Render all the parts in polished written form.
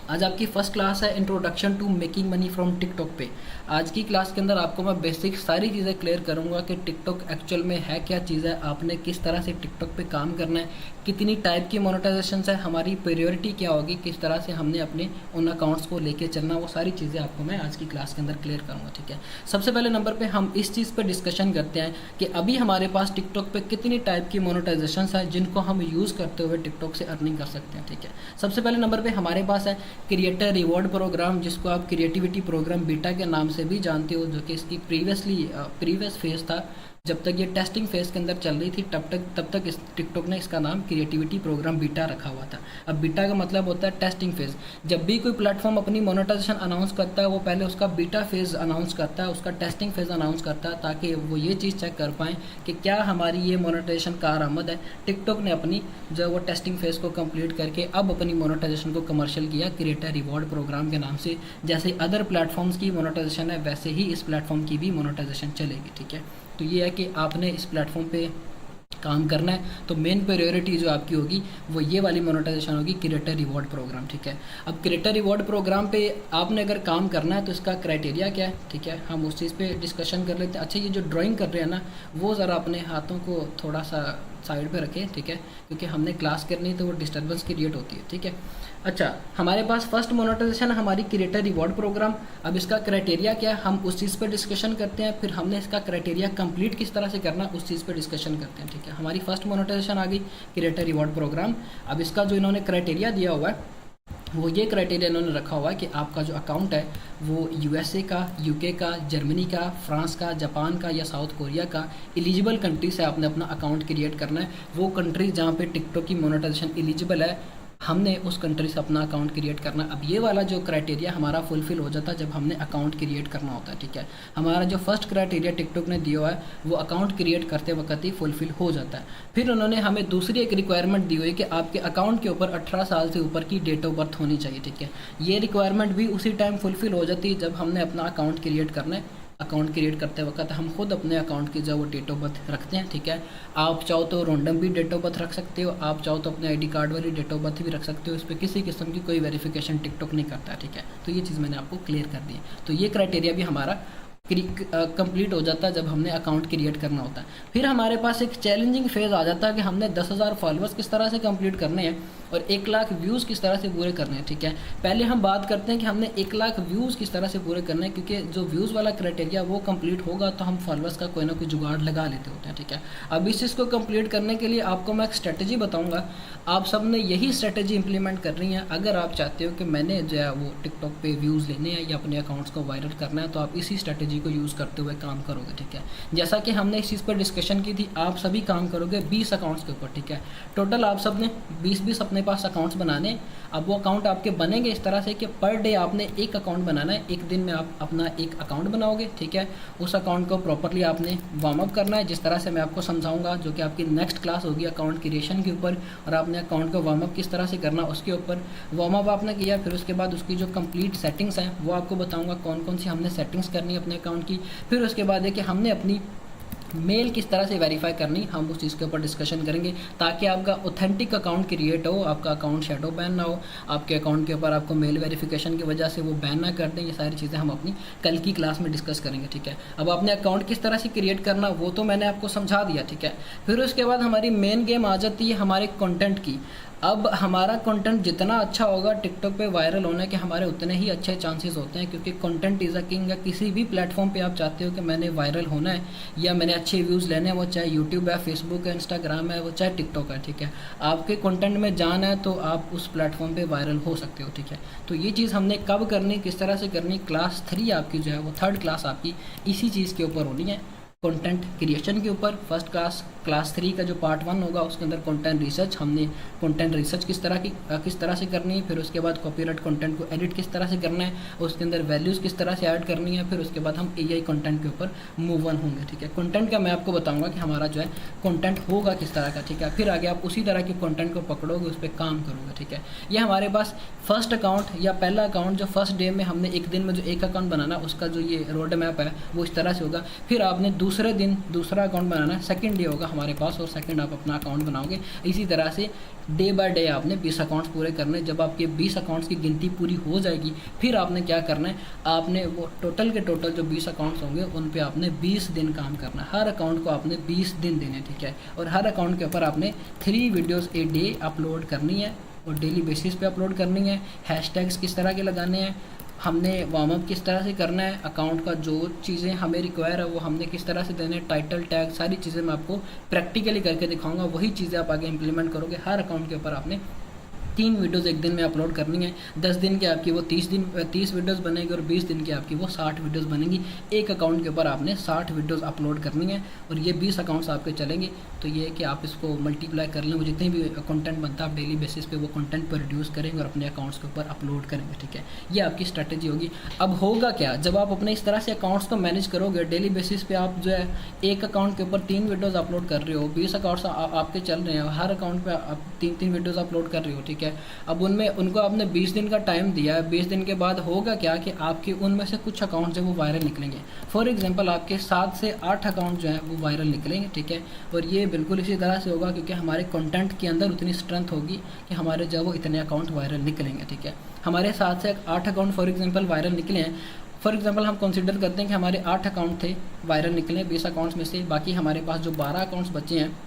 आज आपकी first class है introduction to making money from TikTok पे। आज की क्लास के अंदर आपको मैं बेसिक सारी चीज़ें क्लियर करूंगा कि टिकटॉक एक्चुअल में है क्या चीज़ है, आपने किस तरह से टिकटॉक पे काम करना है, कितनी टाइप की मोनेटाइजेशन है, हमारी प्रायोरिटी क्या होगी, किस तरह से हमने अपने उन अकाउंट्स को लेके चलना, वो सारी चीज़ें आपको मैं आज की क्लास के अंदर क्लियर करूँगा। ठीक है, सबसे पहले नंबर पर हम इस चीज़ पर डिस्कशन करते हैं कि अभी हमारे पास टिकटॉक पे कितनी टाइप की मोनेटाइजेशन है जिनको हम यूज़ करते हुए टिकटॉक से अर्निंग कर सकते हैं। ठीक है, सबसे पहले नंबर पर हमारे पास है क्रिएटर रिवॉर्ड प्रोग्राम, जिसको आप क्रिएटिविटी प्रोग्राम बीटा के नाम से भी जानते हो, जो कि इसकी प्रीवियस फेज था। जब तक ये टेस्टिंग फेज के अंदर चल रही थी तब तक इस टिकटॉक ने इसका नाम क्रिएटिविटी प्रोग्राम बीटा रखा हुआ था। अब बीटा का मतलब होता है टेस्टिंग फेज। जब भी कोई प्लेटफॉर्म अपनी मोनेटाइजेशन अनाउंस करता है वो पहले उसका बीटा फेज अनाउंस करता है, उसका टेस्टिंग फेज अनाउंस करता है, ताकि वो ये चीज़ चेक कर पाएँ कि क्या हमारी ये मोनेटाइजेशन कारआमद है। टिकटॉक ने अपनी जो वो टेस्टिंग फेज को कंप्लीट करके अब अपनी मोनेटाइजेशन को कमर्शियल किया क्रिएटर रिवॉर्ड प्रोग्राम के नाम से। जैसे अदर प्लेटफॉर्म्स की मोनेटाइजेशन है वैसे ही इस प्लेटफॉर्म की भी मोनेटाइजेशन चलेगी। ठीक है, तो ये है कि आपने इस प्लेटफॉर्म पे काम करना है तो मेन प्रायोरिटी जो आपकी होगी वो ये वाली मोनेटाइजेशन होगी क्रिएटर रिवॉर्ड प्रोग्राम। ठीक है, अब क्रिएटर रिवॉर्ड प्रोग्राम पे आपने अगर काम करना है तो इसका क्राइटेरिया क्या है, ठीक है, हम उस चीज़ पे डिस्कशन कर लेते हैं। अच्छा, ये जो ड्राइंग कर रहे हैं ना वो ज़रा अपने हाथों को थोड़ा सा साइड पे रखें, ठीक है, क्योंकि हमने क्लास करनी है तो वो डिस्टर्बेंस क्रिएट होती है। ठीक है, अच्छा, हमारे पास फर्स्ट मोनेटाइजेशन हमारी क्रिएटर रिवॉर्ड प्रोग्राम। अब इसका क्राइटेरिया क्या है हम उस चीज़ पे डिस्कशन करते हैं, फिर हमने इसका क्राइटेरिया कंप्लीट किस तरह से करना उस चीज़ पे डिस्कशन करते हैं। ठीक है, हमारी फर्स्ट मोनेटाइजेशन आ गई क्रिएटर रिवॉर्ड प्रोग्राम। अब इसका जो इन्होंने क्राइटेरिया दिया हुआ है वो ये क्राइटेरिया इन्होंने रखा हुआ है कि आपका जो अकाउंट है वो यूएसए का, यूके का, जर्मनी का, फ्रांस का, जापान का या साउथ कोरिया का एलिजिबल कंट्री से आपने अपना अकाउंट क्रिएट करना है। वो कंट्री जहाँ पे टिकटॉक की मोनेटाइजेशन एलिजिबल है हमने उस कंट्री से अपना अकाउंट क्रिएट करना। अब ये वाला जो क्राइटेरिया हमारा फुलफिल हो जाता है जब हमने अकाउंट क्रिएट करना होता है। ठीक है, हमारा जो फर्स्ट क्राइटेरिया टिकटॉक ने दिया हुआ है वो अकाउंट क्रिएट करते वक्त ही फुलफिल हो जाता है। फिर उन्होंने हमें दूसरी एक रिक्वायरमेंट दी हुई है कि आपके अकाउंट के ऊपर 18 साल से ऊपर की डेट ऑफ बर्थ होनी चाहिए। ठीक है, ये रिक्वायरमेंट भी उसी टाइम फुलफिल हो जाती है जब हमने अपना अकाउंट क्रिएट करना है। अकाउंट क्रिएट करते वक्त हम खुद अपने अकाउंट की जो वो डेट ऑफ बर्थ रखते हैं। ठीक है, आप चाहो तो रैंडम भी डेट ऑफ बर्थ रख सकते हो, आप चाहो तो अपने आईडी कार्ड वाली डेट ऑफ बर्थ भी रख सकते हो। इस पर किसी किस्म की कोई वेरिफिकेशन टिकटॉक नहीं करता। ठीक है, तो ये चीज़ मैंने आपको क्लियर कर दी है। तो ये क्राइटेरिया भी हमारा कंप्लीट हो जाता है जब हमने अकाउंट क्रिएट करना होता है। फिर हमारे पास एक चैलेंजिंग फेज़ आ जाता है कि हमने 10,000 फॉलोअर्स किस तरह से कंप्लीट करने हैं और 1 लाख व्यूज़ किस तरह से पूरे करने हैं। ठीक है, पहले हम बात करते हैं कि हमने 1 लाख व्यूज़ किस तरह से पूरे करने हैं, क्योंकि जो व्यूज़ वाला क्राइटेरिया वो कंप्लीट होगा तो हम फॉलोअर्स का कोई ना कोई जुगाड़ लगा लेते होते हैं। ठीक है, अब इस चीज़ को कंप्लीट करने के लिए आपको मैं एक स्ट्रेटजी बताऊँगा, आप सब ने यही स्ट्रेटजी इंप्लीमेंट करनी है। अगर आप चाहते हो कि मैंने जो है वो टिकटॉक पे व्यूज़ लेने हैं या अपने अकाउंट्स को वायरल करना है तो आप इसी स्ट्रेटजी को यूज़ करते हुए काम करोगे। ठीक है, जैसा कि हमने इस चीज़ पर डिस्कशन की थी, आप सभी काम करोगे 20 अकाउंट्स के ऊपर। ठीक है, टोटल आप सब ने 20-20 अपने पास अकाउंट्स बनाने। अब वो अकाउंट आपके बनेंगे इस तरह से कि पर डे आपने एक अकाउंट बनाना है, एक दिन में आप अपना एक अकाउंट बनाओगे। ठीक है, उस अकाउंट को प्रॉपरली आपने वार्म अप करना है, जिस तरह से मैं आपको समझाऊंगा, जो कि आपकी नेक्स्ट क्लास होगी अकाउंट क्रिएशन के ऊपर, और आपने अकाउंट को वार्म अप किस तरह से करना उसके ऊपर वार्म अप आपने किया। फिर उसके बाद उसकी जो कंप्लीट सेटिंग्स हैं वो आपको बताऊँगा कौन कौन सी हमने सेटिंग्स करनी है अपने अकाउंट की। फिर उसके बाद है कि हमने अपनी मेल किस तरह से वेरीफाई करनी, हम उस चीज़ के ऊपर डिस्कशन करेंगे ताकि आपका ऑथेंटिक अकाउंट क्रिएट हो, आपका अकाउंट शैडो बैन ना हो, आपके अकाउंट के ऊपर आपको मेल वेरिफिकेशन की वजह से वो बैन ना कर दें। ये सारी चीज़ें हम अपनी कल की क्लास में डिस्कस करेंगे। ठीक है, अब आपने अकाउंट किस तरह से क्रिएट करना वो तो मैंने आपको समझा दिया। ठीक है, फिर उसके बाद हमारी मेन गेम आ जाती है हमारे कंटेंट की। अब हमारा कंटेंट जितना अच्छा होगा टिकटॉक पे वायरल होने के हमारे उतने ही अच्छे चांसेस होते हैं, क्योंकि कंटेंट इज़ अ किंग। या किसी भी प्लेटफॉर्म पे आप चाहते हो कि मैंने वायरल होना है या मैंने अच्छे व्यूज़ लेने हैं, वो चाहे यूट्यूब है, फेसबुक है, इंस्टाग्राम है, वो चाहे टिकटॉक है। ठीक है, आपके कंटेंट में जान है तो आप उस प्लेटफॉर्म पे वायरल हो सकते हो। ठीक है, तो ये चीज़ हमने कब करनी, किस तरह से करनी, क्लास 3 आपकी जो है वो 3rd क्लास आपकी इसी चीज़ के ऊपर होनी है, कंटेंट क्रिएशन के ऊपर। फर्स्ट क्लास 3 का जो पार्ट 1 होगा उसके अंदर कंटेंट रिसर्च, हमने कंटेंट रिसर्च किस तरह से करनी है, फिर उसके बाद कॉपीराइट कंटेंट को एडिट किस तरह से करना है, उसके अंदर वैल्यूज़ किस तरह से ऐड करनी है, फिर उसके बाद हम एआई कंटेंट के ऊपर मूव ऑन होंगे। ठीक है, कंटेंट का मैं आपको बताऊंगा कि हमारा जो है कंटेंट होगा किस तरह का। ठीक है, फिर आगे आप उसी तरह के कंटेंट को पकड़ोगे, उस पर काम करोगे। ठीक है, ये हमारे पास फर्स्ट अकाउंट या पहला अकाउंट जो फर्स्ट डे में हमने एक दिन में जो एक अकाउंट बनाना उसका जो ये रोड मैप है वो इस तरह से होगा। फिर आपने दूसरे दिन दूसरा अकाउंट बनाना है, सेकंड डे होगा हमारे पास और सेकंड आप अपना अकाउंट बनाओगे। इसी तरह से डे बाय डे आपने 20 अकाउंट्स पूरे करने। जब आपके 20 अकाउंट्स की गिनती पूरी हो जाएगी फिर आपने क्या करना है, आपने वो टोटल के टोटल जो 20 अकाउंट्स होंगे उन पे आपने 20 दिन काम करना है। हर अकाउंट को आपने 20 दिन देने, ठीक है। और हर अकाउंट के ऊपर आपने 3 वीडियोज़ ए डे अपलोड करनी है और डेली बेसिस पे अपलोड करनी है। हैशटैग्स किस तरह के लगाने हैं, हमने वार्म अप किस तरह से करना है, अकाउंट का जो चीज़ें हमें रिक्वायर है वो हमने किस तरह से देने, टाइटल टैग, सारी चीज़ें मैं आपको प्रैक्टिकली करके दिखाऊंगा। वही चीज़ें आप आगे इंप्लीमेंट करोगे। हर अकाउंट के ऊपर आपने 3 वीडियोज़ एक दिन में अपलोड करनी है। 10 दिन के आपकी वो 30 वीडियोज़ बनेगी और 20 दिन की आपकी वो 60 वीडियोज़ बनेंगी। एक अकाउंट के ऊपर आपने 60 वीडियोज़ अपलोड करनी है और ये 20 अकाउंट्स आपके चलेंगे। तो ये है कि आप इसको मल्टीप्लाई कर लें, वो जितने भी कंटेंट बनता है आप डेली बेसिस पे वो कंटेंट प्रोड्यूस करेंगे और अपने अकाउंट्स के ऊपर अपलोड करेंगे, ठीक है। ये आपकी स्ट्रैटेजी होगी। अब होगा क्या, जब आप अपने इस तरह से अकाउंट्स को मैनेज करोगे, डेली बेसिस पे आप जो है एक अकाउंट के ऊपर 3 वीडियोज़ अपलोड कर रहे हो, 20 अकाउंट्स आपके चल रहे हैं, हर अकाउंट पर आप 3 वीडियोज़ अपलोड कर रहे हो, ठीक है। अब उनमें उनको आपने 20 दिन का टाइम दिया है। 20 दिन के बाद होगा क्या कि आपके उनमें से कुछ अकाउंट जो वो वायरल निकलेंगे। फॉर एग्जांपल आपके 7 से 8 अकाउंट जो हैं वो वायरल निकलेंगे, ठीक है। और ये बिल्कुल इसी तरह से होगा क्योंकि हमारे कंटेंट के अंदर उतनी स्ट्रेंथ होगी कि हमारे जो वो इतने अकाउंट वायरल निकलेंगे, ठीक है। हमारे 7 से 8 अकाउंट फॉर एग्जाम्पल वायरल निकले हैं। फॉर एग्जांपल हम कंसिडर करते हैं कि हमारे 8 अकाउंट थे वायरल निकले 20 अकाउंट्स में से, बाकी हमारे पास जो 12 अकाउंट्स बचे हैं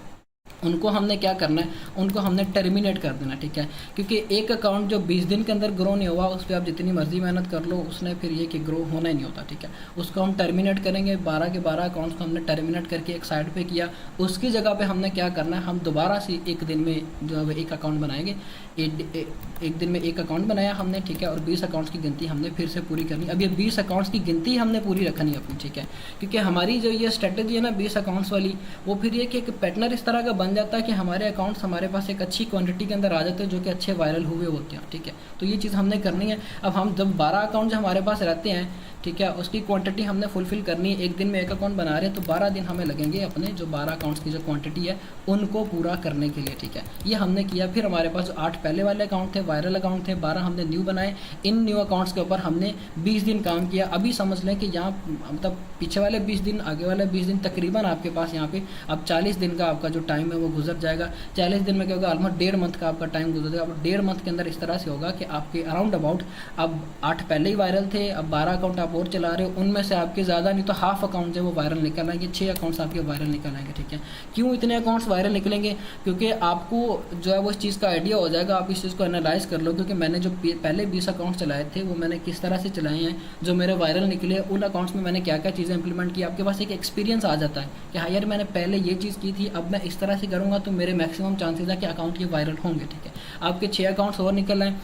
उनको हमने क्या करना है, उनको हमने टर्मिनेट कर देना, ठीक है। क्योंकि एक अकाउंट जो 20 दिन के अंदर ग्रो नहीं हुआ उस पर आप जितनी मर्जी मेहनत कर लो उसने फिर ये कि ग्रो होना ही नहीं होता, ठीक है। उसको हम टर्मिनेट करेंगे। 12 के 12 अकाउंट्स को हमने टर्मिनेट करके एक साइड पे किया। उसकी जगह पे हमने क्या करना है, हम दोबारा से एक दिन में जो है एक अकाउंट बनाएंगे। एक दिन में एक अकाउंट बनाया हमने, ठीक है। और 20 अकाउंट्स की गिनती हमने फिर से पूरी करनी। अब ये 20 अकाउंट्स की गिनती हमने पूरी रखनी है अपनी, ठीक है। क्योंकि हमारी जो ये स्ट्रेटेजी है ना 20 अकाउंट्स वाली, वो फिर ये कि एक पैटर्न इस तरह का बन जाता है कि हमारे अकाउंट्स हमारे पास एक अच्छी क्वांटिटी के अंदर आ जाते हैं जो कि अच्छे वायरल हुए होते हैं, ठीक है। तो ये चीज़ हमने करनी है। अब हम जब 12 अकाउंट जो हमारे पास रहते हैं, ठीक है, उसकी क्वांटिटी हमने फुलफिल करनी है। एक दिन में एक अकाउंट बना रहे हैं तो 12 दिन हमें लगेंगे अपने जो 12 अकाउंट्स की जो क्वांटिटी है उनको पूरा करने के लिए, ठीक है। ये हमने किया। फिर हमारे पास जो 8 पहले वाले अकाउंट थे, वायरल अकाउंट थे, 12 हमने न्यू बनाए। इन न्यू अकाउंट्स के ऊपर हमने 20 दिन काम किया। अभी समझ लें कि यहाँ मतलब पीछे वाले 20 दिन, आगे वाले 20 दिन, तकरीबन आपके पास यहाँ पे अब 40 दिन का आपका जो टाइम है वो गुजर जाएगा। 40 दिन में क्या होगा, ऑलमोस्ट 1.5 मंथ का आपका टाइम गुजर जाएगा। अब 1.5 मंथ के अंदर इस तरह से होगा कि आपके अराउंड अबाउट अब 8 पहले ही वायरल थे, अब 12 अकाउंट आप और चला रहे हो, उनमें से आपके ज़्यादा नहीं तो हाफ अकाउंट जो वो वायरल निकल आएंगे। 6 अकाउंट्स आपके वायरल निकल आएंगे, ठीक है। क्यों इतने अकाउंट्स वायरल निकलेंगे? क्योंकि आपको जो है वो इस चीज़ का आइडिया हो जाएगा। आप इस चीज़ को एनालाइज कर लो क्योंकि मैंने जो पहले 20 अकाउंट चलाए थे वो मैंने किस तरह से चलाए हैं, जो मेरे वायरल निकले उन अकाउंट्स में मैंने क्या क्या चीज़ें इंप्लीमेंट की। आपके पास एक एक्सपीरियंस आ जाता है कि हाँ यार मैंने पहले ये चीज़ की थी, अब मैं इस तरह से करूँगा तो मेरे मैक्सिमम चांसेस है कि अकाउंट ये वायरल होंगे, ठीक है। आपके 6 अकाउंट्स और निकल आए,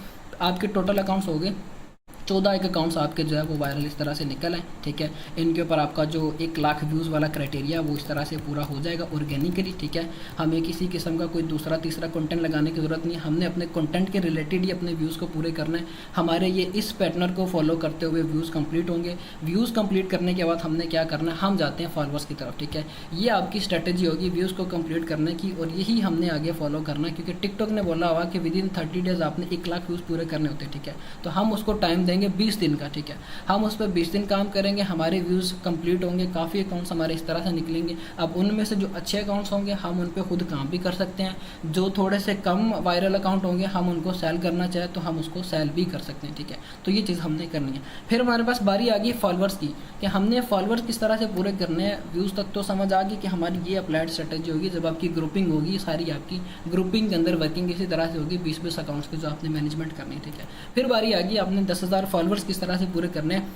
आपके टोटल अकाउंट्स हो गए 14 एक अकाउंट्स आपके जो है वो वायरल इस तरह से निकल आए, ठीक है। इनके ऊपर आपका जो 1 लाख व्यूज़ वाला क्राइटेरिया वो इस तरह से पूरा हो जाएगा ऑर्गेनिकली, ठीक है। हमें किसी किस्म का कोई दूसरा तीसरा कंटेंट लगाने की ज़रूरत नहीं है। हमने अपने कंटेंट के रिलेटेड ही अपने व्यूज़ को पूरे करना है। हमारे ये इस पैटर्न को फॉलो करते हुए व्यूज़ कंप्लीट होंगे। व्यूज़ कंप्लीट करने के बाद हमने क्या करना है, हम जाते हैं फॉलोअर्स की तरफ, ठीक है। ये आपकी स्ट्रेटेजी होगी व्यूज़ को कंप्लीट करने की और यही हमने आगे फॉलो करना है क्योंकि टिकटॉक ने बोला हुआ कि विदिन 30 डेज़ आपने 1 लाख व्यूज़ पूरे करने होते हैं, ठीक है। तो हम उसको टाइम देंगे 20 दिन का, ठीक है। हम उस पर 20 दिन काम करेंगे, हमारे व्यूज़ कंप्लीट होंगे, काफ़ी अकाउंट्स हमारे इस तरह से निकलेंगे। अब उनमें से जो अच्छे अकाउंट्स होंगे हम उन पर खुद काम भी कर सकते हैं। जो थोड़े से कम वायरल अकाउंट होंगे हम उनको सेल करना चाहे तो हम उसको सेल भी कर सकते हैं, ठीक है। तो ये चीज़ हमने करनी है। फिर हमारे पास बारी आ गई फॉलोअर्स की कि हमने फॉलोअर्स किस तरह से पूरे करने हैं। व्यूज़ तक तो समझ आ गई कि हमारी ये अप्लाइड स्ट्रेटेजी होगी। जब आपकी ग्रुपिंग होगी, सारी आपकी ग्रुपिंग के अंदर वर्किंग इसी तरह से होगी, 20-20 अकाउंट्स की जो आपने मैनेजमेंट करनी है, ठीक है। फिर बारी आ गई आपने 10,000 फॉलोअर्स किस तरह से पूरे करने हैं।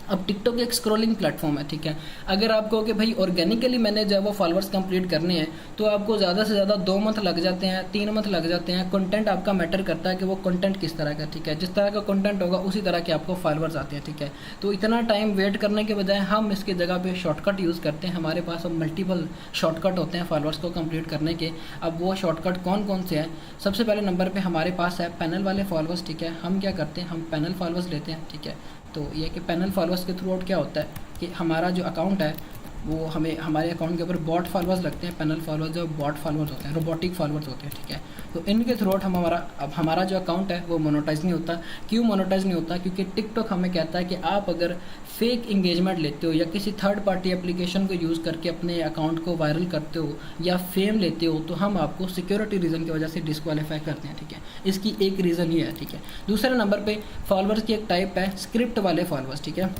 अब टिकटॉक एक स्क्रॉलिंग प्लेटफॉर्म है, ठीक है। अगर आप कहो कि भाई ऑर्गेनिकली मैंने जो है वो फॉलोअर्स कंप्लीट करने हैं तो आपको ज़्यादा से ज़्यादा 2 मंथ लग जाते हैं, 3 मंथ लग जाते हैं। कंटेंट आपका मैटर करता है कि वो कंटेंट किस तरह का, ठीक है। जिस तरह का कंटेंट होगा उसी तरह के आपको फॉलोअर्स आते हैं, ठीक है। तो इतना टाइम वेट करने के बजाय हम इसकी जगह पे शॉर्टकट यूज़ करते हैं। हमारे पास अब मल्टीपल शॉर्टकट होते हैं फॉलोअर्स को कंप्लीट करने के। अब वो शॉर्टकट कौन कौन से हैं? सबसे पहले नंबर पर हमारे पास है पैनल वाले फॉलोअर्स, ठीक है। हम क्या करते हैं, हम पैनल फॉलोअर्स लेते हैं, ठीक है। तो ये कि पैनल फॉलोअर्स के थ्रू आउट क्या होता है कि हमारा जो अकाउंट है वो हमें हमारे अकाउंट के ऊपर बॉट फॉलोअर्स लगते हैं, पैनल फॉलोअर्स जो बॉट फॉलोअर्स होते हैं, रोबोटिक फॉलोअर्स होते हैं, ठीक है। तो इनके थ्रू हम हमारा जो अकाउंट है वो मोनेटाइज नहीं होता। क्यों मोनेटाइज नहीं होता? क्योंकि टिकटॉक हमें कहता है कि आप अगर फेक इंगेजमेंट लेते हो या किसी थर्ड पार्टी एप्लीकेशन को यूज़ करके अपने अकाउंट को वायरल करते हो या फेम लेते हो, तो हम आपको सिक्योरिटी रीज़न की वजह से डिस्क्वालीफाई करते हैं, ठीक है। इसकी एक रीज़न ये है, ठीक है। दूसरे नंबर पे फॉलोअर्स की एक टाइप है स्क्रिप्ट वाले फॉलोअर्स, ठीक है।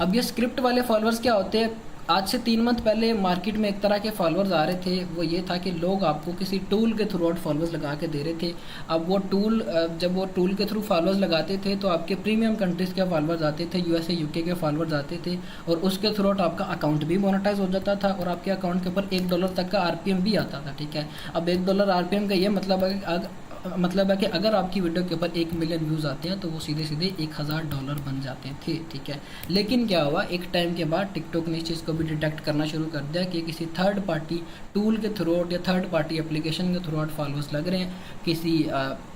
अब ये स्क्रिप्ट वाले फॉलोअर्स क्या होते हैं? आज से 3 मंथ पहले मार्केट में एक तरह के फॉलोअर्स आ रहे थे, वो ये था कि लोग आपको किसी टूल के थ्रू आउट फॉलोअर्स लगा के दे रहे थे। अब वो टूल जब वो टूल के थ्रू फॉलोअर्स लगाते थे तो आपके प्रीमियम कंट्रीज़ के फॉलोअर्स आते थे, यूएसए यूके के फॉलोअर्स आते थे, और उसके थ्रू आउट आपका अकाउंट भी मोनेटाइज हो जाता था और आपके अकाउंट के ऊपर $1 तक का आरपीएम भी आता था, ठीक है। अब $1 आरपीएम का ये मतलब है कि अगर आपकी वीडियो के ऊपर 1 मिलियन व्यूज़ आते हैं तो वो सीधे सीधे $1000 बन जाते थे, ठीक है। लेकिन क्या हुआ, एक टाइम के बाद टिकटॉक ने इस चीज़ को भी डिटेक्ट करना शुरू कर दिया कि किसी थर्ड पार्टी टूल के थ्रू आउट या थर्ड पार्टी एप्लीकेशन के थ्रू आउट फॉलोअर्स लग रहे हैं, किसी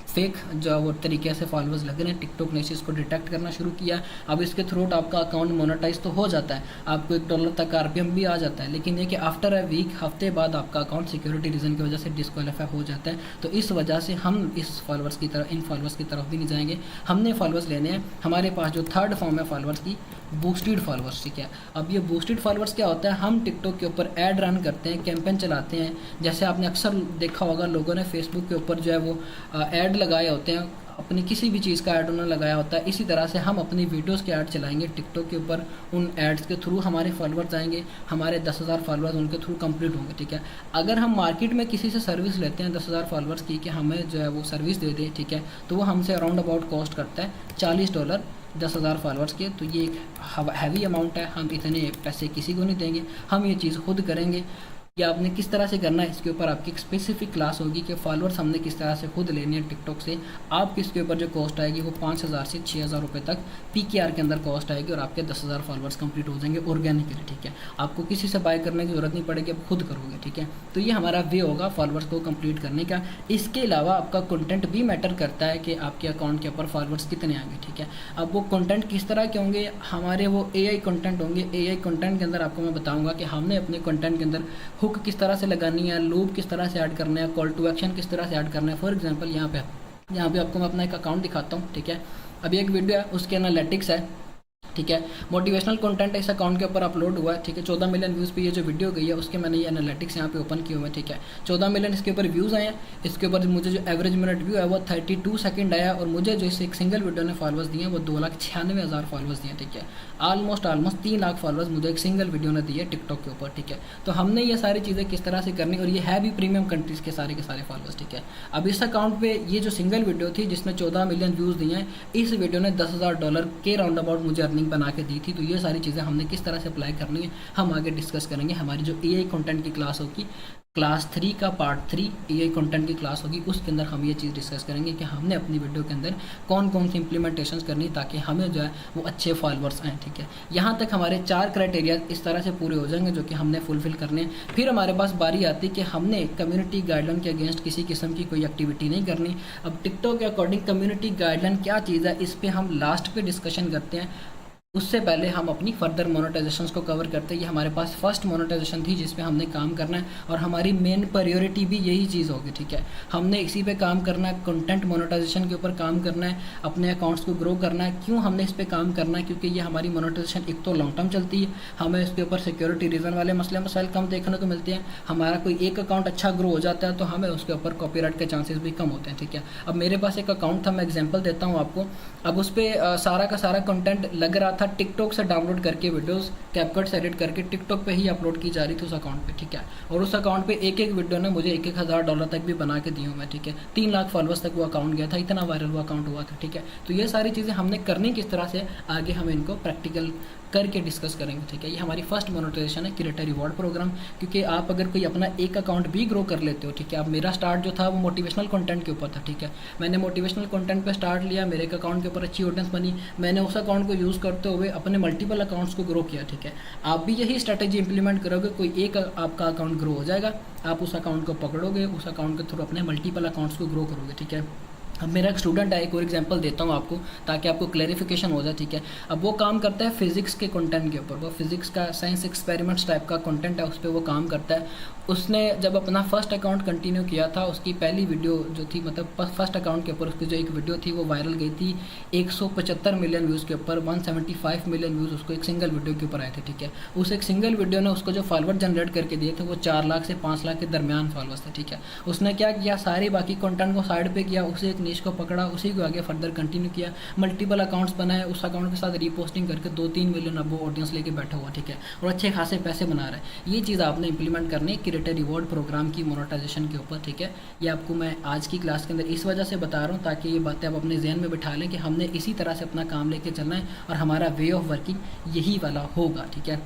फेक जो वो तरीके से फॉलोअर्स लग रहे हैं। टिकटॉक ने इस चीज़ को डिटेक्ट करना शुरू किया। अब इसके थ्रू आपका अकाउंट मोनेटाइज तो हो जाता है, आपको $1 तक आरपीएम भी आ जाता है, लेकिन ये कि आफ्टर अ वीक, हफ्ते बाद आपका अकाउंट सिक्योरिटी रीज़न की वजह से डिस्क्वालीफाई हो जाता है। तो इस वजह से हम इन फॉलोअर्स की तरफ भी नहीं जाएंगे। हमने फॉलोअर्स लेने हैं, हमारे पास जो थर्ड फॉर्म है फॉलोअर्स की, बूस्टेड फॉलोअर्स, ठीक है। अब ये बूस्टेड फॉलोअर्स क्या होता है? हम टिकटॉक के ऊपर ऐड रन करते हैं, कैंपेन चलाते हैं। जैसे आपने अक्सर देखा होगा, लोगों ने फेसबुक के ऊपर जो है वो ऐड लगाए होते हैं, अपनी किसी भी चीज़ का ऐड उन्होंने लगाया होता है। इसी तरह से हम अपनी वीडियोस के ऐड चलाएंगे टिकटॉक के ऊपर, उन एड्स के थ्रू हमारे फॉलोअर्स आएंगे, हमारे 10,000 फॉलोअर्स उनके थ्रू कंप्लीट होंगे, ठीक है। अगर हम मार्केट में किसी से सर्विस लेते हैं 10,000 फॉलोअर्स की कि हमें जो है वो सर्विस दे दे, ठीक है, तो वो हमसे अराउंड अबाउट कॉस्ट करता है $40 10,000 फॉलोअर्स के। तो ये एक हैवी अमाउंट है, हम इतने पैसे किसी को नहीं देंगे, हम ये चीज़ खुद करेंगे। या आपने किस तरह से करना है, इसके ऊपर आपकी एक स्पेसिफिक क्लास होगी कि फॉलोअर्स हमने किस तरह से खुद लेने हैं टिकटॉक से। आप किसके ऊपर जो कॉस्ट आएगी वो 5,000 से 6,000 रुपये तक पीकेआर के अंदर कॉस्ट आएगी और आपके 10,000 फॉलोअर्स कंप्लीट हो जाएंगे ऑर्गेनिकली, ठीक है। आपको किसी से बाय करने की जरूरत नहीं पड़ेगी, आप खुद करोगे, ठीक है। तो ये हमारा वे होगा फॉलोअर्स को कंप्लीट करने का। इसके अलावा आपका कंटेंट भी मैटर करता है कि आपके अकाउंट के ऊपर फॉलोअर्स कितने आएंगे, ठीक है। अब वो कंटेंट किस तरह के होंगे? हमारे वो एआई कंटेंट होंगे। एआई कंटेंट के अंदर आपको मैं बताऊंगा कि हमने अपने कंटेंट के अंदर हुक किस तरह से लगानी है, लूप किस तरह से ऐड करना है, कॉल टू एक्शन किस तरह से ऐड करना है। फॉर एग्जांपल यहाँ पे आपको मैं अपना एक अकाउंट दिखाता हूँ, ठीक है। अभी एक वीडियो है, उसके एनालिटिक्स है, ठीक है। मोटिवेशनल कंटेंट इस अकाउंट के ऊपर अपलोड हुआ है, ठीक है। 14 मिलियन व्यूज़ पे ये जो वीडियो गई है उसके मैंने ये एनालिटिक्स यहाँ पे ओपन किए हुए हैं, ठीक है। 14 मिलियन इसके ऊपर व्यूज़ आए हैं। इसके ऊपर मुझे जो एवरेज मिनट व्यू है वो 32 सेकंड आया और मुझे जो इसे एक सिंगल वीडियो ने फॉलोअर्स दिए हैं वो 2,96,000 फॉलोअर्स दिए, ठीक है। ऑलमोस्ट 3 लाख फॉलोअर्स मुझे एक सिंगल वीडियो ने दिए टिकटॉक के ऊपर, ठीक है। तो हमने ये सारी चीज़ें किस तरह से करनी, और ये है भी प्रीमियम कंट्रीज़ के सारे फॉलोअर्स, ठीक है। अब इस अकाउंट पे ये जो सिंगल वीडियो थी जिसने 14 मिलियन व्यूज़ दिए हैं, इस वीडियो ने $10,000 के राउंड अबाउट मुझे अर्निंग बना के दी थी। तो ये सारी चीज़ें हमने किस तरह से अप्लाई करनी है हम आगे डिस्कस करेंगे। हमारी जो एआई कंटेंट की क्लास होगी, क्लास 3 का पार्ट 3 एआई कंटेंट की क्लास होगी, उसके अंदर हम ये चीज़ डिस्कस करेंगे कि हमने अपनी वीडियो के अंदर कौन कौन सी इंप्लीमेंटेशंस करनी ताकि हमें जो है वो अच्छे फॉलोअर्स आएँ, ठीक है। यहाँ तक हमारे 4 क्राइटेरिया इस तरह से पूरे हो जाएंगे जो कि हमने फुलफिल करने हैं। फिर हमारे पास बारी आती है कि हमने कम्युनिटी गाइडलाइन के अगेंस्ट किसी किस्म की कोई एक्टिविटी नहीं करनी। अब टिकटॉक के अकॉर्डिंग कम्युनिटी गाइडलाइन क्या चीज़ है, इस पर हम लास्ट पे डिस्कशन करते हैं। उससे पहले हम अपनी फर्दर मोनेटाइजेशंस को कवर करते हैं। ये हमारे पास फर्स्ट मोनेटाइजेशन थी जिस पे हमने काम करना है और हमारी मेन प्रायोरिटी भी यही चीज़ होगी, ठीक है। हमने इसी पे काम करना है, कंटेंट मोनेटाइजेशन के ऊपर काम करना है, अपने अकाउंट्स को ग्रो करना है। क्यों हमने इस पे काम करना है? क्योंकि ये हमारी मोनेटाइजेशन एक तो लॉन्ग टर्म चलती है, हमें इसके ऊपर सिक्योरिटी रीज़न वाले मसले मसाइल कम देखने को मिलते हैं। हमारा कोई एक अकाउंट अच्छा ग्रो हो जाता है तो हमें उसके ऊपर कॉपीराइट के चांसेस भी कम होते हैं, ठीक है। अब मेरे पास एक अकाउंट था, मैं एग्जाम्पल देता हूँ आपको। अब उस पर सारा का सारा कंटेंट लग रहा था टिकटॉक से डाउनलोड करके, वीडियोस कैपकट से एडिट करके टिकटॉक पे ही अपलोड की जा रही थी उस अकाउंट पे, ठीक है। और उस अकाउंट पे एक वीडियो ने मुझे $1,000 तक भी बना के दी हूँ मैं, ठीक है। 3 लाख फॉलोअर्स तक वो अकाउंट गया था, इतना वायरल वो अकाउंट हुआ था, ठीक है। तो ये सारी चीज़ें हमने करनी किस तरह से, आगे हम इनको प्रैक्टिकल करके डिस्कस करेंगे, ठीक है। ये हमारी फर्स्ट मोनेटाइजेशन है, क्रिएटर रिवॉर्ड प्रोग्राम। क्योंकि आप अगर कोई अपना एक अकाउंट भी ग्रो कर लेते हो, ठीक है। अब मेरा स्टार्ट जो था वो मोटिवेशनल कंटेंट के ऊपर था, ठीक है। मैंने मोटिवेशनल कंटेंट पे स्टार्ट लिया, मेरे एक अकाउंट के ऊपर अच्छी ऑडियंस बनी, मैंने उस अकाउंट को यूज़ करते हुए अपने मल्टीपल अकाउंट्स को ग्रो किया, ठीक है। आप भी यही स्ट्रैटेजी इंप्लीमेंट करोगे, कोई एक आपका अकाउंट ग्रो हो जाएगा, आप उस अकाउंट को पकड़ोगे, उस अकाउंट के थ्रू अपने मल्टीपल अकाउंट्स को ग्रो करोगे, ठीक है। अब मेरा एक स्टूडेंट है, एक और एग्जांपल देता हूँ आपको ताकि आपको क्लैरिफिकेशन हो जाए, ठीक है। अब वो काम करता है फिजिक्स के कंटेंट के ऊपर, वो फिजिक्स का साइंस एक्सपेरिमेंट्स टाइप का कंटेंट है, उस पर वो काम करता है। उसने जब अपना फर्स्ट अकाउंट कंटिन्यू किया था, उसकी पहली वीडियो जो थी, मतलब फर्स्ट अकाउंट के ऊपर उसकी जो एक वीडियो थी वो वायरल गई थी 175 मिलियन व्यूज़ के ऊपर, 175 मिलियन व्यूज़ उसको एक सिंगल वीडियो के ऊपर आए थे, ठीक है। उस एक सिंगल वीडियो ने उसको जो फॉलोअर जनरेट करके दिए थे वो 4 लाख से 5 लाख के दरमियान फॉलोअर्स थे, ठीक है। उसने क्या किया, सारी बाकी कंटेंट को साइड पे किया, उसे एक नीश को पकड़ा, उसी को आगे फर्दर कंटिन्यू किया, मल्टीपल अकाउंट्स बनाए, उस अकाउंट के साथ रीपोस्टिंग करके 2-3 मिलियन अब वो ऑडियंस लेके बैठा हुआ, ठीक है, और अच्छे खासे पैसे बना रहा है। ये चीज़ आपने इंप्लीमेंट करनी है क्रिएटर रिवॉर्ड प्रोग्राम की मोनेटाइजेशन के ऊपर, ठीक है। ये आपको मैं आज की क्लास के अंदर इस वजह से बता रहा हूँ ताकि ये बातें आप अपने जहन में बिठा लें कि हमने इसी तरह से अपना काम लेके चलना है और हमारा वे ऑफ वर्किंग यही वाला होगा, ठीक है।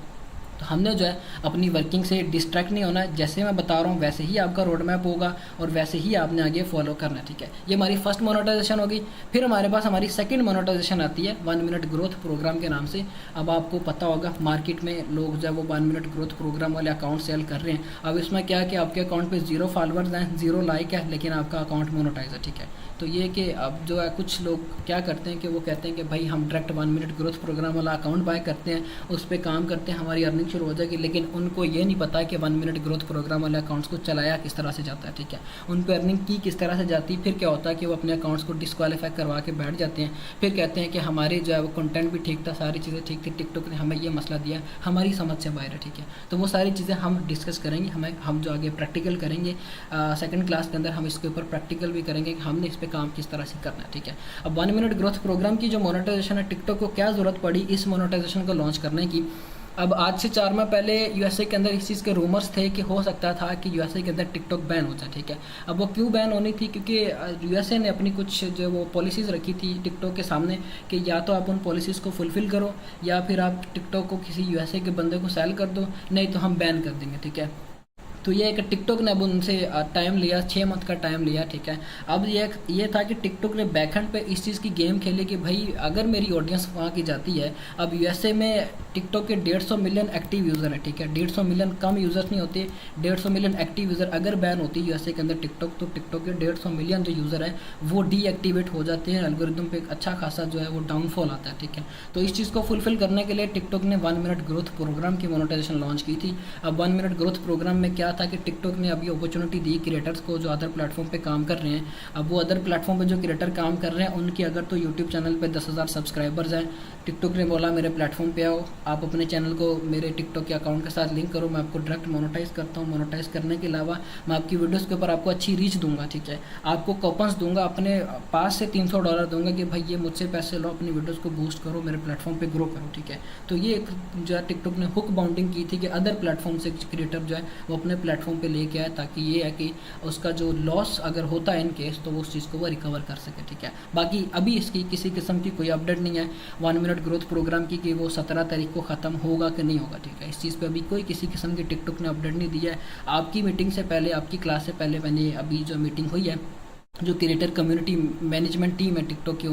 तो हमने जो है अपनी वर्किंग से डिस्ट्रैक्ट नहीं होना है, जैसे मैं बता रहा हूँ वैसे ही आपका रोड मैप होगा और वैसे ही आपने आगे फॉलो करना है, ठीक है। ये हमारी फर्स्ट मोनेटाइजेशन होगी। फिर हमारे पास हमारी सेकंड मोनेटाइजेशन आती है 1 मिनट ग्रोथ प्रोग्राम के नाम से। अब आपको पता होगा मार्केट में लोग जब वो 1 मिनट ग्रोथ प्रोग्राम वाले अकाउंट सेल कर रहे हैं, अब इसमें क्या है कि आपके अकाउंट पर 0 फॉलोअर्स हैं, 0 लाइक है, लेकिन आपका अकाउंट मोनेटाइज है, ठीक है। तो ये कि अब जो है कुछ लोग क्या करते हैं कि वो कहते हैं कि भाई हम डायरेक्ट 1 मिनट ग्रोथ प्रोग्राम वाला अकाउंट बाय करते हैं, उस पर काम करते हैं, हमारी अर्निंग शुरू हो जाएगी, लेकिन उनको ये नहीं पता कि 1 मिनट ग्रोथ प्रोग्राम वाले अकाउंट्स को चलाया किस तरह से जाता है, ठीक है। उन पर अर्निंग की किस तरह से जाती है, फिर क्या होता है कि वो अपने अकाउंट्स को डिस्क्वालीफाई करवा के बैठ जाते हैं। फिर कहते हैं कि हमारे जो है वो कंटेंट भी ठीक था, सारी चीज़ें ठीक थी, टिकटॉक ने हमें ये मसला दिया, हमारी समझ से बाहर है, ठीक है। तो वो सारी चीज़ें हम डिस्कस करेंगे, हम जो आगे प्रैक्टिकल करेंगे सेकंड क्लास के अंदर, हम इसके ऊपर प्रैक्टिकल भी करेंगे कि हमने इस पर काम किस तरह से करना है, ठीक है। अब 1 मिनट ग्रोथ प्रोग्राम की जो मोनेटाइजेशन है, टिकटॉक को क्या ज़रूरत पड़ी इस मोनेटाइजेशन को लॉन्च करने की। अब आज से 4 माह पहले यूएसए के अंदर इस चीज़ के रूमर्स थे कि हो सकता था कि यूएसए के अंदर टिकटॉक बैन हो जाए, ठीक है। अब वो क्यों बैन होनी थी, क्योंकि यूएसए ने अपनी कुछ जो वो पॉलिसीज़ रखी थी टिकटॉक के सामने कि या तो आप उन पॉलिसीज़ को फुलफ़िल करो या फिर आप टिकटॉक को किसी यूएसए के बंदे को सेल कर दो, नहीं तो हम बैन कर देंगे, ठीक है। तो ये एक टिकटॉक ने अब उनसे टाइम लिया, 6 मंथ का टाइम लिया, ठीक है। अब ये था कि टिकटॉक ने बैकएंड पे इस चीज़ की गेम खेली कि भाई अगर मेरी ऑडियंस वहाँ की जाती है, अब यूएसए में टिकटॉक के 150 मिलियन एक्टिव यूज़र है, ठीक है। 150 मिलियन कम यूज़र्स नहीं होते, 150 मिलियन एक्टिव यूज़र अगर बैन होती है यूएसए के अंदर टिकटॉक, तो टिकटॉक के 150 मिलियन जो यूज़र है वो डीएक्टिवेट हो जाते हैं, एल्गोरिदम पे एक अच्छा खासा जो है वो डाउनफॉल आता है, ठीक है। तो इस चीज़ को फुलफिल करने के लिए टिकटॉक ने 1 मिनट ग्रोथ प्रोग्राम की मोनेटाइजेशन लॉन्च की थी। अब 1 मिनट ग्रोथ प्रोग्राम में क्या था कि टिकटॉक ने अभी अपॉर्चुनिटी दी क्रिएटर्स को जो अदर प्लेटफॉर्म पे काम कर रहे हैं। अब वो अदर प्लेटफॉर्म पे जो क्रिएटर काम कर रहे हैं उनकी अगर तो यूट्यूब चैनल पे 10,000 सब्सक्राइबर्स हैं, टिकटॉक ने बोला मेरे प्लेटफॉर्म पे आओ, आप अपने चैनल को मेरे टिकटॉक के अकाउंट के साथ लिंक करो, मैं आपको डायरेक्ट मोनेटाइज करता हूँ। मोनेटाइज करने के अलावा मैं आपकी वीडियोस के ऊपर आपको अच्छी रीच दूंगा, ठीक है। आपको कूपन्स दूंगा, अपने पास से $300 दूंगा कि भाई ये मुझसे पैसे लो, अपनी वीडियोज़ को बूस्ट करो, मेरे प्लेटफॉर्म पर ग्रो करो, ठीक है। तो ये एक जो है टिकटॉक ने हुक बाउंडिंग की थी कि अदर प्लेटफॉर्म से क्रिएटर जो है वो अपने प्लेटफॉर्म पर लेके आए, ताकि ये है कि उसका जो लॉस अगर होता है इन केस तो वो उस चीज़ को वो रिकवर कर सके, ठीक है। बाकी अभी इसकी किसी किस्म की कोई अपडेट नहीं है 1 मिनट ग्रोथ प्रोग्राम की कि वो 17 तारीख को ख़त्म होगा कि नहीं होगा, ठीक है। इस चीज़ पे अभी कोई किसी किस्म की टिकटॉक ने अपडेट नहीं दिया है। आपकी मीटिंग से पहले, आपकी क्लास से पहले मैंने अभी जो मीटिंग हुई है, जो क्रिएटर कम्युनिटी मैनेजमेंट टीम है टिकटॉक की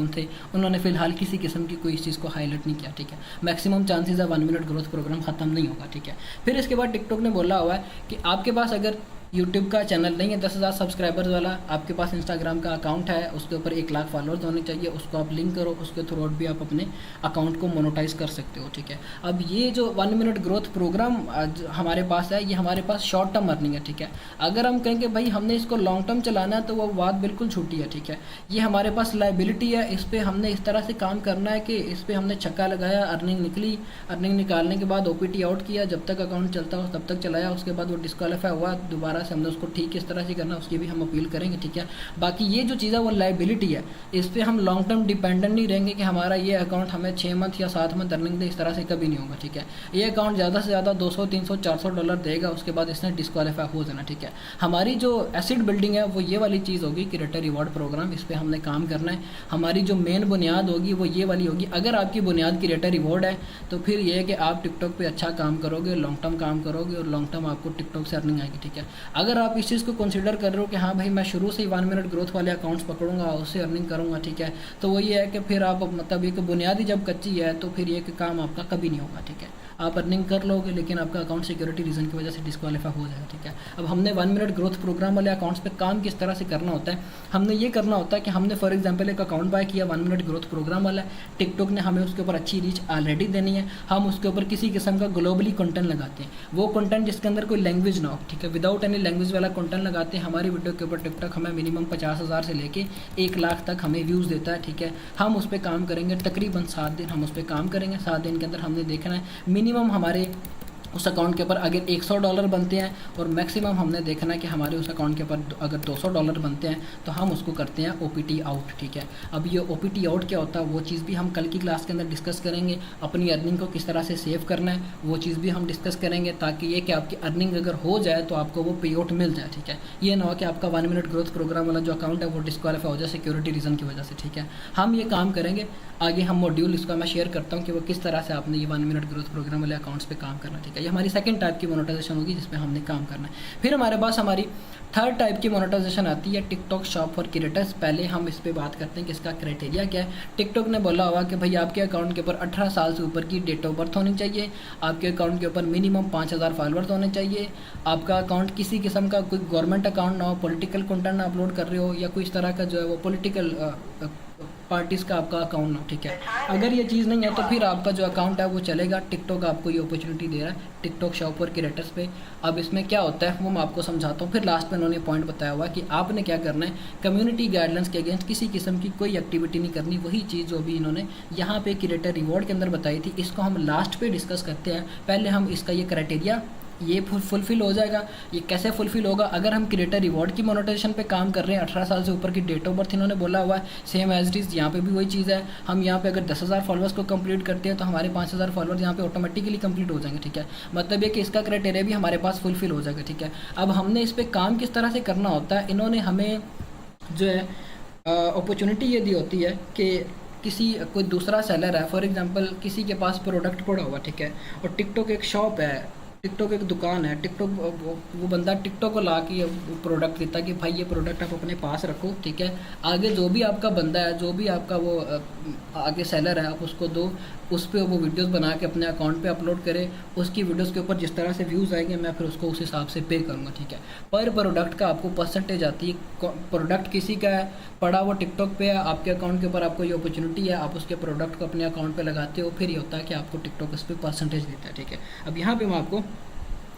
उन्होंने फिलहाल किसी किस्म की कोई इस चीज़ को हाईलाइट नहीं किया, ठीक है। मैक्सिमम चांसेस है 1 मिनट ग्रोथ प्रोग्राम खत्म नहीं होगा, ठीक है। फिर इसके बाद टिकटॉक ने बोला हुआ है कि आपके पास अगर यूट्यूब का चैनल नहीं है 10,000 सब्सक्राइबर्स वाला, आपके पास इंस्टाग्राम का अकाउंट है, उसके ऊपर 1 लाख फॉलोअर्स होने चाहिए, उसको आप लिंक करो, उसके थ्रू आउट भी आप अपने अकाउंट को मोनेटाइज कर सकते हो, ठीक है। अब ये जो 1 मिनट ग्रोथ प्रोग्राम हमारे पास है, ये हमारे पास शॉर्ट टर्म अर्निंग है, ठीक है। अगर हम कहें कि भाई हमने इसको लॉन्ग टर्म चलाना है तो वो बात बिल्कुल छूटी है, ठीक है। ये हमारे पास लाइबिलिटी है, इस पर हमने इस तरह से काम करना है कि इस पर हमने छक्का लगाया, अर्निंग निकली, अर्निंग निकालने के बाद OPT आउट किया, जब तक अकाउंट चलता हो तब तक चलाया, उसके बाद वो डिस्क्वालीफाई हुआ, दोबारा से हमने उसको ठीक किस तरह से करना उसकी भी हम अपील करेंगे, ठीक है। बाकी ये जो चीज़ है वो लाइबिलिटी है, इस पर हम लॉन्ग टर्म डिपेंडेंट नहीं रहेंगे कि हमारा ये अकाउंट हमें 6 मंथ या 7 मंथ अर्निंग दे, इस तरह से कभी नहीं होगा, ठीक है। ये अकाउंट ज़्यादा से ज़्यादा $200, $300, $400 देगा, उसके बाद इसने डिस्क्वालीफाई हो जाना, ठीक है। हमारी जो एसिड बिल्डिंग है वो ये वाली चीज़ होगी क्रिएटर रिवॉर्ड प्रोग्राम, इस पर हमने काम करना है। हमारी जो मेन बुनियाद होगी वो ये वाली होगी। अगर आपकी बुनियाद क्रिएटर रिवॉर्ड है तो फिर ये है कि आप टिकटॉक पे अच्छा काम करोगे, लॉन्ग टर्म काम करोगे और लॉन्ग टर्म आपको टिकटॉक से अर्निंग आएगी, ठीक है। अगर आप इस चीज़ को कंसिडर कर रहे हो कि हाँ भाई मैं शुरू से ही 1 मिनट ग्रोथ वाले अकाउंट्स पकड़ूंगा, उससे अर्निंग करूँगा, ठीक है, तो वही है कि फिर आप मतलब एक बुनियादी जब कच्ची है तो फिर ये काम आपका कभी नहीं होगा, ठीक है। आप अर्निंग कर लोगे लेकिन आपका अकाउंट सिक्योरिटी रीज़न की वजह से डिस्क्वालीफाई हो जाएगा, ठीक है। अब हमने 1 मिनट ग्रोथ प्रोग्राम वाले अकाउंट्स पे काम किस तरह से करना होता है, हमने ये करना होता है कि हमने फॉर एग्जांपल एक अकाउंट बाय किया 1 मिनट ग्रोथ प्रोग्राम वाला है, टिकटॉक ने हमें उसके ऊपर अच्छी रीच ऑलरेडी देनी है, हम उसके ऊपर किसी किस्म का ग्लोबली कंटेंट लगाते हैं, वो कंटेंट जिसके अंदर कोई लैंग्वेज ना हो, ठीक है, विदाउट एनी लैंग्वेज वाला कंटेंट लगाते हैं। हमारी वीडियो के ऊपर टिकटॉक हमें मिनिमम 50,000 से लेके 1 लाख तक हमें व्यूज़ देता है, ठीक है। हम उस पर काम करेंगे तकरीबन 7 दिन, हम उस पर काम करेंगे। 7 दिन के अंदर हमने देखना है मिनिमम हमारे उस अकाउंट के ऊपर अगर $100 बनते हैं और मैक्सिमम हमने देखना है कि हमारे उस अकाउंट के ऊपर अगर $200 बनते हैं तो हम उसको करते हैं OPT आउट, ठीक है। अब ये OPT आउट क्या होता है वो चीज़ भी हम कल की क्लास के अंदर डिस्कस करेंगे। अपनी अर्निंग को किस तरह से सेव करना है वो चीज़ भी हम डिस्कस करेंगे, ताकि ये कि आपकी अर्निंग अगर हो जाए तो आपको वो पे आउट मिल जाए, ठीक है। ये ना हो कि आपका 1 मिनट ग्रोथ प्रोग्राम वाला जो अकाउंट है वो डिस्क्वालीफाई हो जाए सिक्योरिटी रीज़न की वजह से, ठीक है। हम ये काम करेंगे आगे, हम मॉड्यूल इसका मैं शेयर करता हूँ कि वो किस तरह से आपने ये 1 मिनट ग्रोथ प्रोग्राम वाले अकाउंट्स पे काम करना, ठीक है। ये हमारी सेकंड टाइप की मोनेटाइजेशन होगी जिसमें हमने काम करना है। फिर हमारे पास हमारी थर्ड टाइप की मोनेटाइजेशन आती है टिकटॉक शॉप फॉर क्रिएटर्स। पहले हम इस पे बात करते हैं कि इसका क्राइटेरिया क्या है। टिकटॉक ने बोला हुआ कि भाई आपके अकाउंट के ऊपर 18 साल से ऊपर की डेट ऑफ बर्थ होनी चाहिए, आपके अकाउंट के ऊपर मिनिमम 5,000 फॉलोअर्स होने चाहिए, आपका अकाउंट किसी किस्म का कोई गवर्नमेंट अकाउंट ना हो, पॉलिटिकल कंटेंट ना अपलोड कर रहे हो, या कोई इस तरह का जो है वो पॉलिटिकल पार्टीज़ का आपका अकाउंट ना हो, ठीक है। अगर ये चीज़ नहीं है तो फिर आपका जो अकाउंट है वो चलेगा। टिकटॉक आपको ये अपॉर्चुनिटी दे रहा है टिकटॉक शॉप फॉर क्रिएटर्स पे। अब इसमें क्या होता है वो मैं आपको समझाता हूँ। फिर लास्ट में उन्होंने पॉइंट बताया हुआ कि आपने क्या करना है, कम्युनिटी गाइडलाइंस के अगेंस्ट किसी किस्म की कोई एक्टिविटी नहीं करनी। वही चीज़ जो भी इन्होंने यहाँ पे क्रिएटर रिवॉर्ड के अंदर बताई थी, इसको हम लास्ट पे डिस्कस करते हैं। पहले हम इसका ये क्राइटेरिया ये फुलफिल हो जाएगा। ये कैसे फुलफिल होगा, अगर हम क्रिएटर रिवॉर्ड की मोनेटाइजेशन पे काम कर रहे हैं, 18 साल से ऊपर की डेट ऑफ बर्थ इन्होंने बोला हुआ है, सेम एज इट इज़ यहाँ पे भी वही चीज़ है। हम यहाँ पे अगर 10,000 फॉलोअर्स को कंप्लीट करते हैं तो हमारे 5,000 फॉलोअर्स यहाँ पे ऑटोमेटिकली कंप्लीट हो जाएंगे, ठीक है। मतलब ये कि इसका क्राइटेरिया भी हमारे पास फुलफिल हो जाएगा, ठीक है। अब हमने इस पर काम किस तरह से करना होता है, इन्होंने हमें जो है अपॉर्चुनिटी ये दी होती है कि किसी कोई दूसरा सेलर है, फॉर एग्जांपल किसी के पास प्रोडक्ट पड़ा हुआ, ठीक है, और टिकटॉक एक शॉप है, टिकटॉक एक दुकान है, टिकटॉक वो बंदा टिकटॉक को ला के प्रोडक्ट देता कि भाई ये प्रोडक्ट आप अपने पास रखो, ठीक है। आगे जो भी आपका बंदा है, जो भी आपका वो आगे सेलर है, आप उसको दो, उस पर वो वीडियोस बना के अपने अकाउंट पे अपलोड करे। उसकी वीडियोस के ऊपर जिस तरह से व्यूज़ आएंगे मैं फिर उसको उस हिसाब से पे करूँगा, ठीक है। पर प्रोडक्ट का आपको परसेंटेज आती है। प्रोडक्ट किसी का है, पड़ा वो टिकटॉक पे है, आपके अकाउंट के ऊपर आपको ये अपॉर्चुनिटी है, आप उसके प्रोडक्ट को अपने अकाउंट पे लगाते हो, फिर ये होता है कि आपको टिकटॉक उस पर परसेंटेज देता है, ठीक है। अब यहाँ पे मैं आपको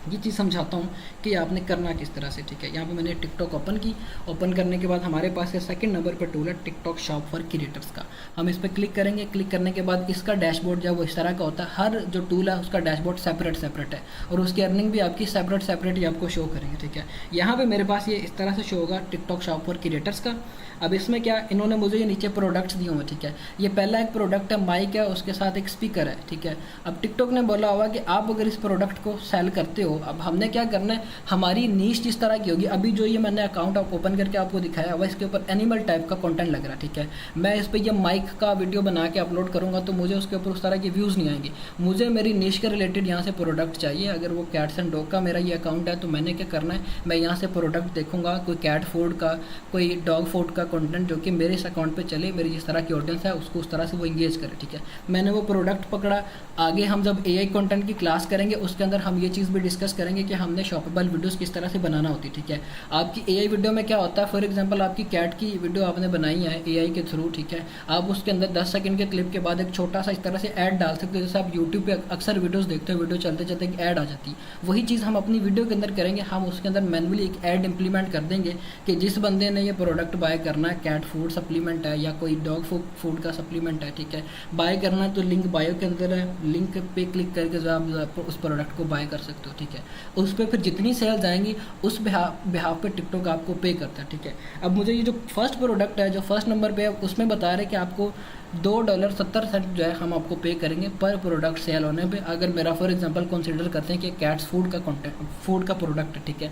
ये चीज़ समझाता हूँ कि आपने करना किस तरह से, ठीक है। यहाँ पे मैंने टिकटॉक ओपन की, ओपन करने के बाद हमारे पास है सेकंड नंबर पर टूल है टिकटॉक शॉप फॉर क्रिएटर्स का। हम इस पर क्लिक करेंगे। क्लिक करने के बाद इसका डैशबोर्ड जो है वो इस तरह का होता है। हर जो टूल है उसका डैशबोर्ड सेपरेट है और उसकी अर्निंग भी आपकी सेपरेट ही आपको शो करेंगे, ठीक है। यहाँ पर मेरे पास ये इस तरह से शो होगा टिकटॉक शॉप फॉर क्रिएटर्स का। अब इसमें क्या इन्होंने मुझे ये नीचे प्रोडक्ट्स दिए हुए, ठीक है। ये पहला एक प्रोडक्ट है, माइक है, उसके साथ एक स्पीकर है, ठीक है। अब टिकटॉक ने बोला हुआ कि आप अगर इस प्रोडक्ट को सेल करते हो, अब हमने क्या करना है, हमारी नीश जिस तरह की होगी, अभी जो ये मैंने अकाउंट ओपन करके आपको दिखाया हुआ इसके ऊपर एनिमल टाइप का कंटेंट लग रहा है, ठीक है। मैं इस पर ये माइक का वीडियो बना के अपलोड करूँगा तो मुझे उसके ऊपर उस तरह के व्यूज़ नहीं आएंगे। मुझे मेरी नीश के रिलेटेड यहाँ से प्रोडक्ट चाहिए। अगर वो कैट्स एंड डॉग का मेरा ये अकाउंट है तो मैंने क्या करना है, मैं यहाँ से प्रोडक्ट देखूँगा, कोई कैट फूड का, कोई डॉग फूड का कंटेंट जो कि मेरे इस अकाउंट पे चले, मेरी जिस तरह की ऑडियंस है उसको उस तरह से वो इंगेज करे, ठीक है। मैंने वो प्रोडक्ट पकड़ा। आगे हम जब AI कंटेंट की क्लास करेंगे उसके अंदर हम ये चीज़ भी डिस्कस करेंगे कि हमने शॉपेबल वीडियोस किस तरह से बनाना होती है, ठीक है। आपकी AI वीडियो में क्या होता है, फॉर एग्जांपल आपकी कैट की वीडियो आपने बनाई है AI के थ्रू, ठीक है। आप उसके अंदर 10 सेकंड के क्लिप के बाद एक छोटा सा इस तरह से ऐड डाल सकते हो। जैसे आप यूट्यूब पे अक्सर वीडियोस देखते हो, वीडियो चलते चलते एक ऐड आ जाती है, वही चीज़ हम अपनी वीडियो के अंदर करेंगे। हम उसके अंदर मैनुअली एक ऐड इंप्लीमेंट कर देंगे कि जिस बंदे ने ये प्रोडक्ट बाय करना है, कैट फूड सप्लीमेंट है या कोई डॉग फूड का सप्लीमेंट है, ठीक है, बाय करना है तो लिंक बायो के अंदर है, लिंक पे क्लिक करके जो आप उस प्रोडक्ट को बाय कर सकते हो, ठीक है। उस पर फिर जितनी सेल्स आएंगी उस बिहाफ पे टिकटॉक आपको पे करता है, ठीक है। अब मुझे ये जो फर्स्ट प्रोडक्ट है जो फर्स्ट नंबर पे है उसमें बता रहे कि आपको $2.70 जो है हम आपको पे करेंगे पर प्रोडक्ट सेल होने पे। अगर मेरा फॉर एग्जांपल कंसीडर करते हैं कि कैट्स फूड का प्रोडक्ट है, ठीक है,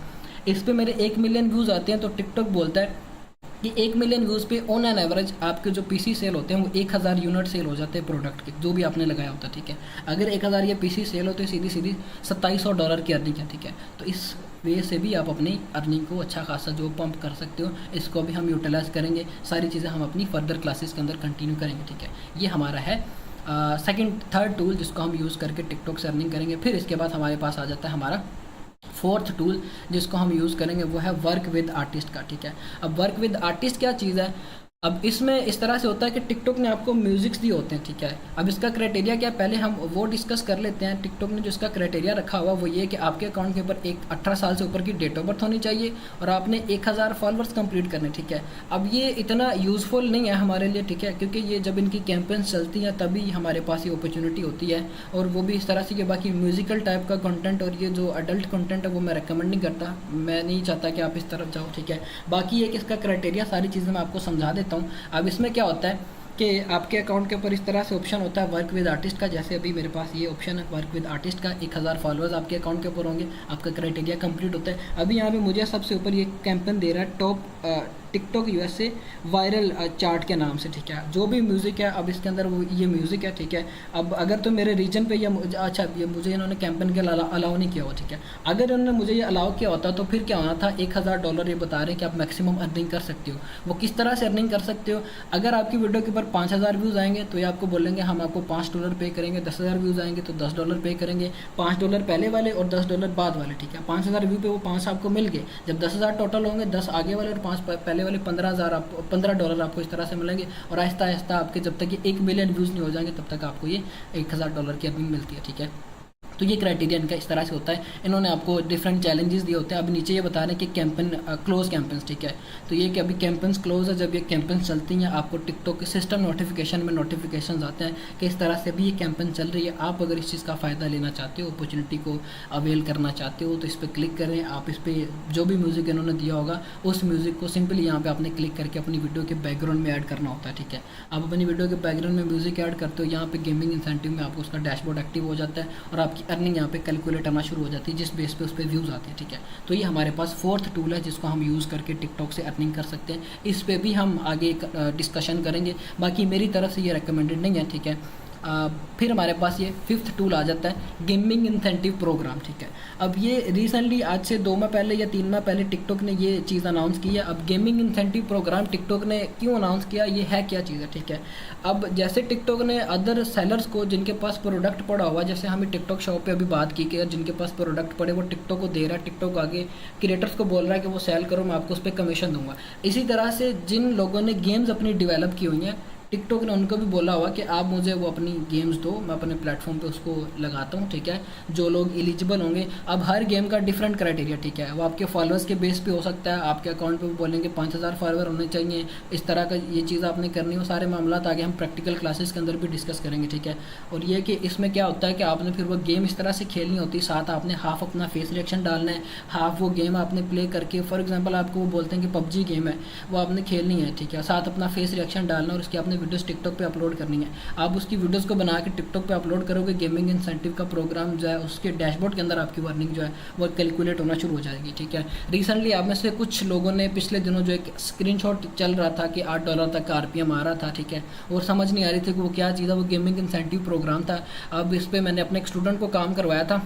इस पे मेरे 1 मिलियन व्यूज़ आते हैं तो टिकटॉक बोलता है कि 1 मिलियन व्यूज़ पे ऑन एन एवरेज आपके जो पीसी सेल होते हैं वो 1000 यूनिट सेल हो जाते हैं प्रोडक्ट के, जो भी आपने लगाया होता है, ठीक है। अगर 1000 ये पीसी सेल होते सीधी सीधी $2700 की अर्निंग है, ठीक है। तो इस वे से भी आप अपनी अर्निंग को अच्छा खासा जो पंप कर सकते हो, इसको भी हम यूटिलाइज़ करेंगे। सारी चीज़ें हम अपनी फर्दर क्लासेस के अंदर कंटिन्यू करेंगे, ठीक है। ये हमारा है थर्ड टूल जिसको हम यूज़ करके टिकटॉक से अर्निंग करेंगे। फिर इसके बाद हमारे पास आ जाता है हमारा फोर्थ टूल जिसको हम यूज़ करेंगे, वो है वर्क विद आर्टिस्ट का, ठीक है। अब वर्क विद आर्टिस्ट क्या चीज़ है? अब इसमें इस तरह से होता है कि टिकटॉक ने आपको म्यूजिक्स दिए होते हैं, ठीक है। अब इसका क्राइटेरिया क्या है, पहले हम वो डिस्कस कर लेते हैं। टिकटॉक ने जो इसका क्राइटेरिया रखा हुआ वो ये कि आपके अकाउंट के ऊपर एक 18 साल से ऊपर की डेट ऑफ बर्थ होनी चाहिए और आपने 1000 फॉलोअर्स कंप्लीट करने, ठीक है। अब ये इतना यूज़फुल नहीं है हमारे लिए, ठीक है, क्योंकि ये जब इनकी कैंपेन्स चलती हैं तभी हमारे पास ये अपॉर्चुनिटी होती है, और वो भी इस तरह से कि बाकी म्यूज़िकल टाइप का कंटेंट और ये जो अडल्ट कंटेंट है वो मैं रिकमेंड नहीं करता, मैं नहीं चाहता कि आप इस तरफ जाओ, ठीक है। बाकी एक इसका क्राइटेरिया सारी चीज़ें मैं आपको समझा देता हूँ। अब इसमें क्या होता है कि आपके अकाउंट के ऊपर इस तरह से ऑप्शन होता है वर्क विद आर्टिस्ट का, जैसे अभी मेरे पास ये ऑप्शन है वर्क विद आर्टिस्ट का। 1000 फॉलोअर्स आपके अकाउंट के ऊपर होंगे, आपका क्राइटेरिया कंप्लीट होता है। अभी यहाँ पे मुझे सबसे ऊपर ये कैंपेन दे रहा है top TikTok USA viral chart के नाम से, ठीक है। जो भी म्यूज़िक है अब इसके अंदर वो ये म्यूज़िक है, ठीक है। अब अगर तो मेरे रीजन पे या अच्छा ये मुझे इन्होंने कैंपेन के अलाउ नहीं किया हुआ, ठीक है। अगर इन्होंने मुझे ये अलाउ किया होता तो फिर क्या होना था, $1000 ये बता रहे हैं कि आप मैक्सिमम अर्निंग कर सकते हो। वो किस तरह से अर्निंग कर सकते हो, अगर आपकी वीडियो के ऊपर 5000 व्यूज़ आएंगे तो ये आपको बोलेंगे हम आपको $5 पे करेंगे, 10,000 व्यूज़ आएंगे तो $10 पे करेंगे, $5 पहले वाले और $10 बाद वाले, ठीक है। 5000 व्यू पे वो 5 आपको मिल गए, जब 10,000 टोटल होंगे, 10 आगे वाले और 5 पहले वाले, $15 आपको इस तरह से मिलेंगे। और आहिस्ता आहिस्ता आपके जब तक ये 1 मिलियन व्यूज़ नहीं हो जाएंगे तब तक आपको ये $1000 की अर्निंग मिलती है, ठीक है। तो ये क्राइटेरिया इनका इस तरह से होता है। इन्होंने आपको डिफरेंट चैलेंजेस दिए होते हैं। अब नीचे ये बता रहे हैं कि कैंपेन क्लोज कैंपेन्स, ठीक है। तो ये कि अभी कैंपेन्स क्लोज है, जब ये कैंपेन्स चलती हैं आपको टिकटॉक के सिस्टम नोटिफिकेशन में नोटिफिकेशन आते हैं कि इस तरह से भी ये कैंपेन चल रही है। आप अगर इस चीज़ का फ़ायदा लेना चाहते हो, अपॉर्चुनिटी को अवेल करना चाहते हो, तो इस पर क्लिक करें। आप इस पर जो भी म्यूज़िक इन्होंने दिया होगा उस म्यूज़िक को सिंपली यहाँ पर आपने क्लिक करके अपनी वीडियो के बैकग्राउंड में ऐड करना होता है, ठीक है। आप अपनी वीडियो के बैकग्राउंड में म्यूज़िक ऐड करते हो, यहाँ पर गेमिंग इंसेंटिव में आपको उसका डैशबोर्ड एक्टिव हो जाता है और आपकी अर्निंग यहाँ पे कैलकुलेट आना शुरू हो जाती है, जिस बेस पे उस पर व्यूज़ आते हैं, ठीक है। तो ये हमारे पास फोर्थ टूल है जिसको हम यूज़ करके टिकटॉक से अर्निंग कर सकते हैं। इस पे भी हम आगे डिस्कशन करेंगे, बाकी मेरी तरफ से ये रिकमेंडेड नहीं है, ठीक है। फिर हमारे पास ये फिफ्थ टूल आ जाता है गेमिंग इंसेंटिव प्रोग्राम, ठीक है। अब ये रिसेंटली आज से 2 माह पहले या 3 माह पहले टिकटॉक ने ये चीज़ अनाउंस की है। अब गेमिंग इंसेंटिव प्रोग्राम टिकटॉक ने क्यों अनाउंस किया, ये है क्या चीज़ है, ठीक है। अब जैसे टिकटॉक ने अदर सेलर्स को जिनके पास प्रोडक्ट पड़ा हुआ, जैसे हमें टिकटॉक शॉप पे अभी बात की कि जिनके पास प्रोडक्ट पड़े वो टिकटॉक को दे रहा है, टिकटॉक आगे क्रिएटर्स को बोल रहा है कि वो सेल करो, मैं आपको उस पर कमीशन दूंगा। इसी तरह से जिन लोगों ने गेम्स अपनी डेवलप की हुई हैं, टिकटॉक ने उनको भी बोला हुआ कि आप मुझे वो अपनी गेम्स दो, मैं अपने प्लेटफॉर्म पे उसको लगाता हूँ, ठीक है। जो लोग एलिजिबल होंगे, अब हर गेम का डिफरेंट क्राइटेरिया, ठीक है। वो आपके फॉलोअर्स के बेस पे हो सकता है, आपके अकाउंट पे भी बोलेंगे 5000 फॉलोअर होने चाहिए, इस तरह का ये चीज़ आपने करनी हो। सारे मामला आगे हम प्रैक्टिकल क्लासेस के अंदर भी डिस्कस करेंगे, ठीक है। और ये कि इसमें क्या होता है कि आपने फिर वो गेम इस तरह से खेलनी होती है, साथ आपने हाफ अपना फेस रिएक्शन डालना है, हाफ वो गेम आपने प्ले करके, फॉर एग्जाम्पल आपको वो बोलते हैं कि PUBG गेम है, वो आपने खेलनी है, ठीक है। साथ अपना फेस रिएक्शन डालना और उसकी आपने वीडियोस टिकटॉक पे अपलोड करनी है। आप उसकी वीडियोस को बना के टिकटॉक पे अपलोड करोगे, गेमिंग इंसेंटिव का प्रोग्राम जो है उसके डैशबोर्ड के अंदर आपकी अर्निंग जो है वो कैलकुलेट होना शुरू हो जाएगी, ठीक है। रिसेंटली आप में से कुछ लोगों ने पिछले दिनों जो एक स्क्रीनशॉट चल रहा था कि $8 तक का RPM आ रहा था, ठीक है, और समझ नहीं आ रही थी कि वो क्या चीज़ है, वो गेमिंग इंसेंटिव प्रोग्राम था। अब इस पर मैंने अपने एक स्टूडेंट को काम करवाया था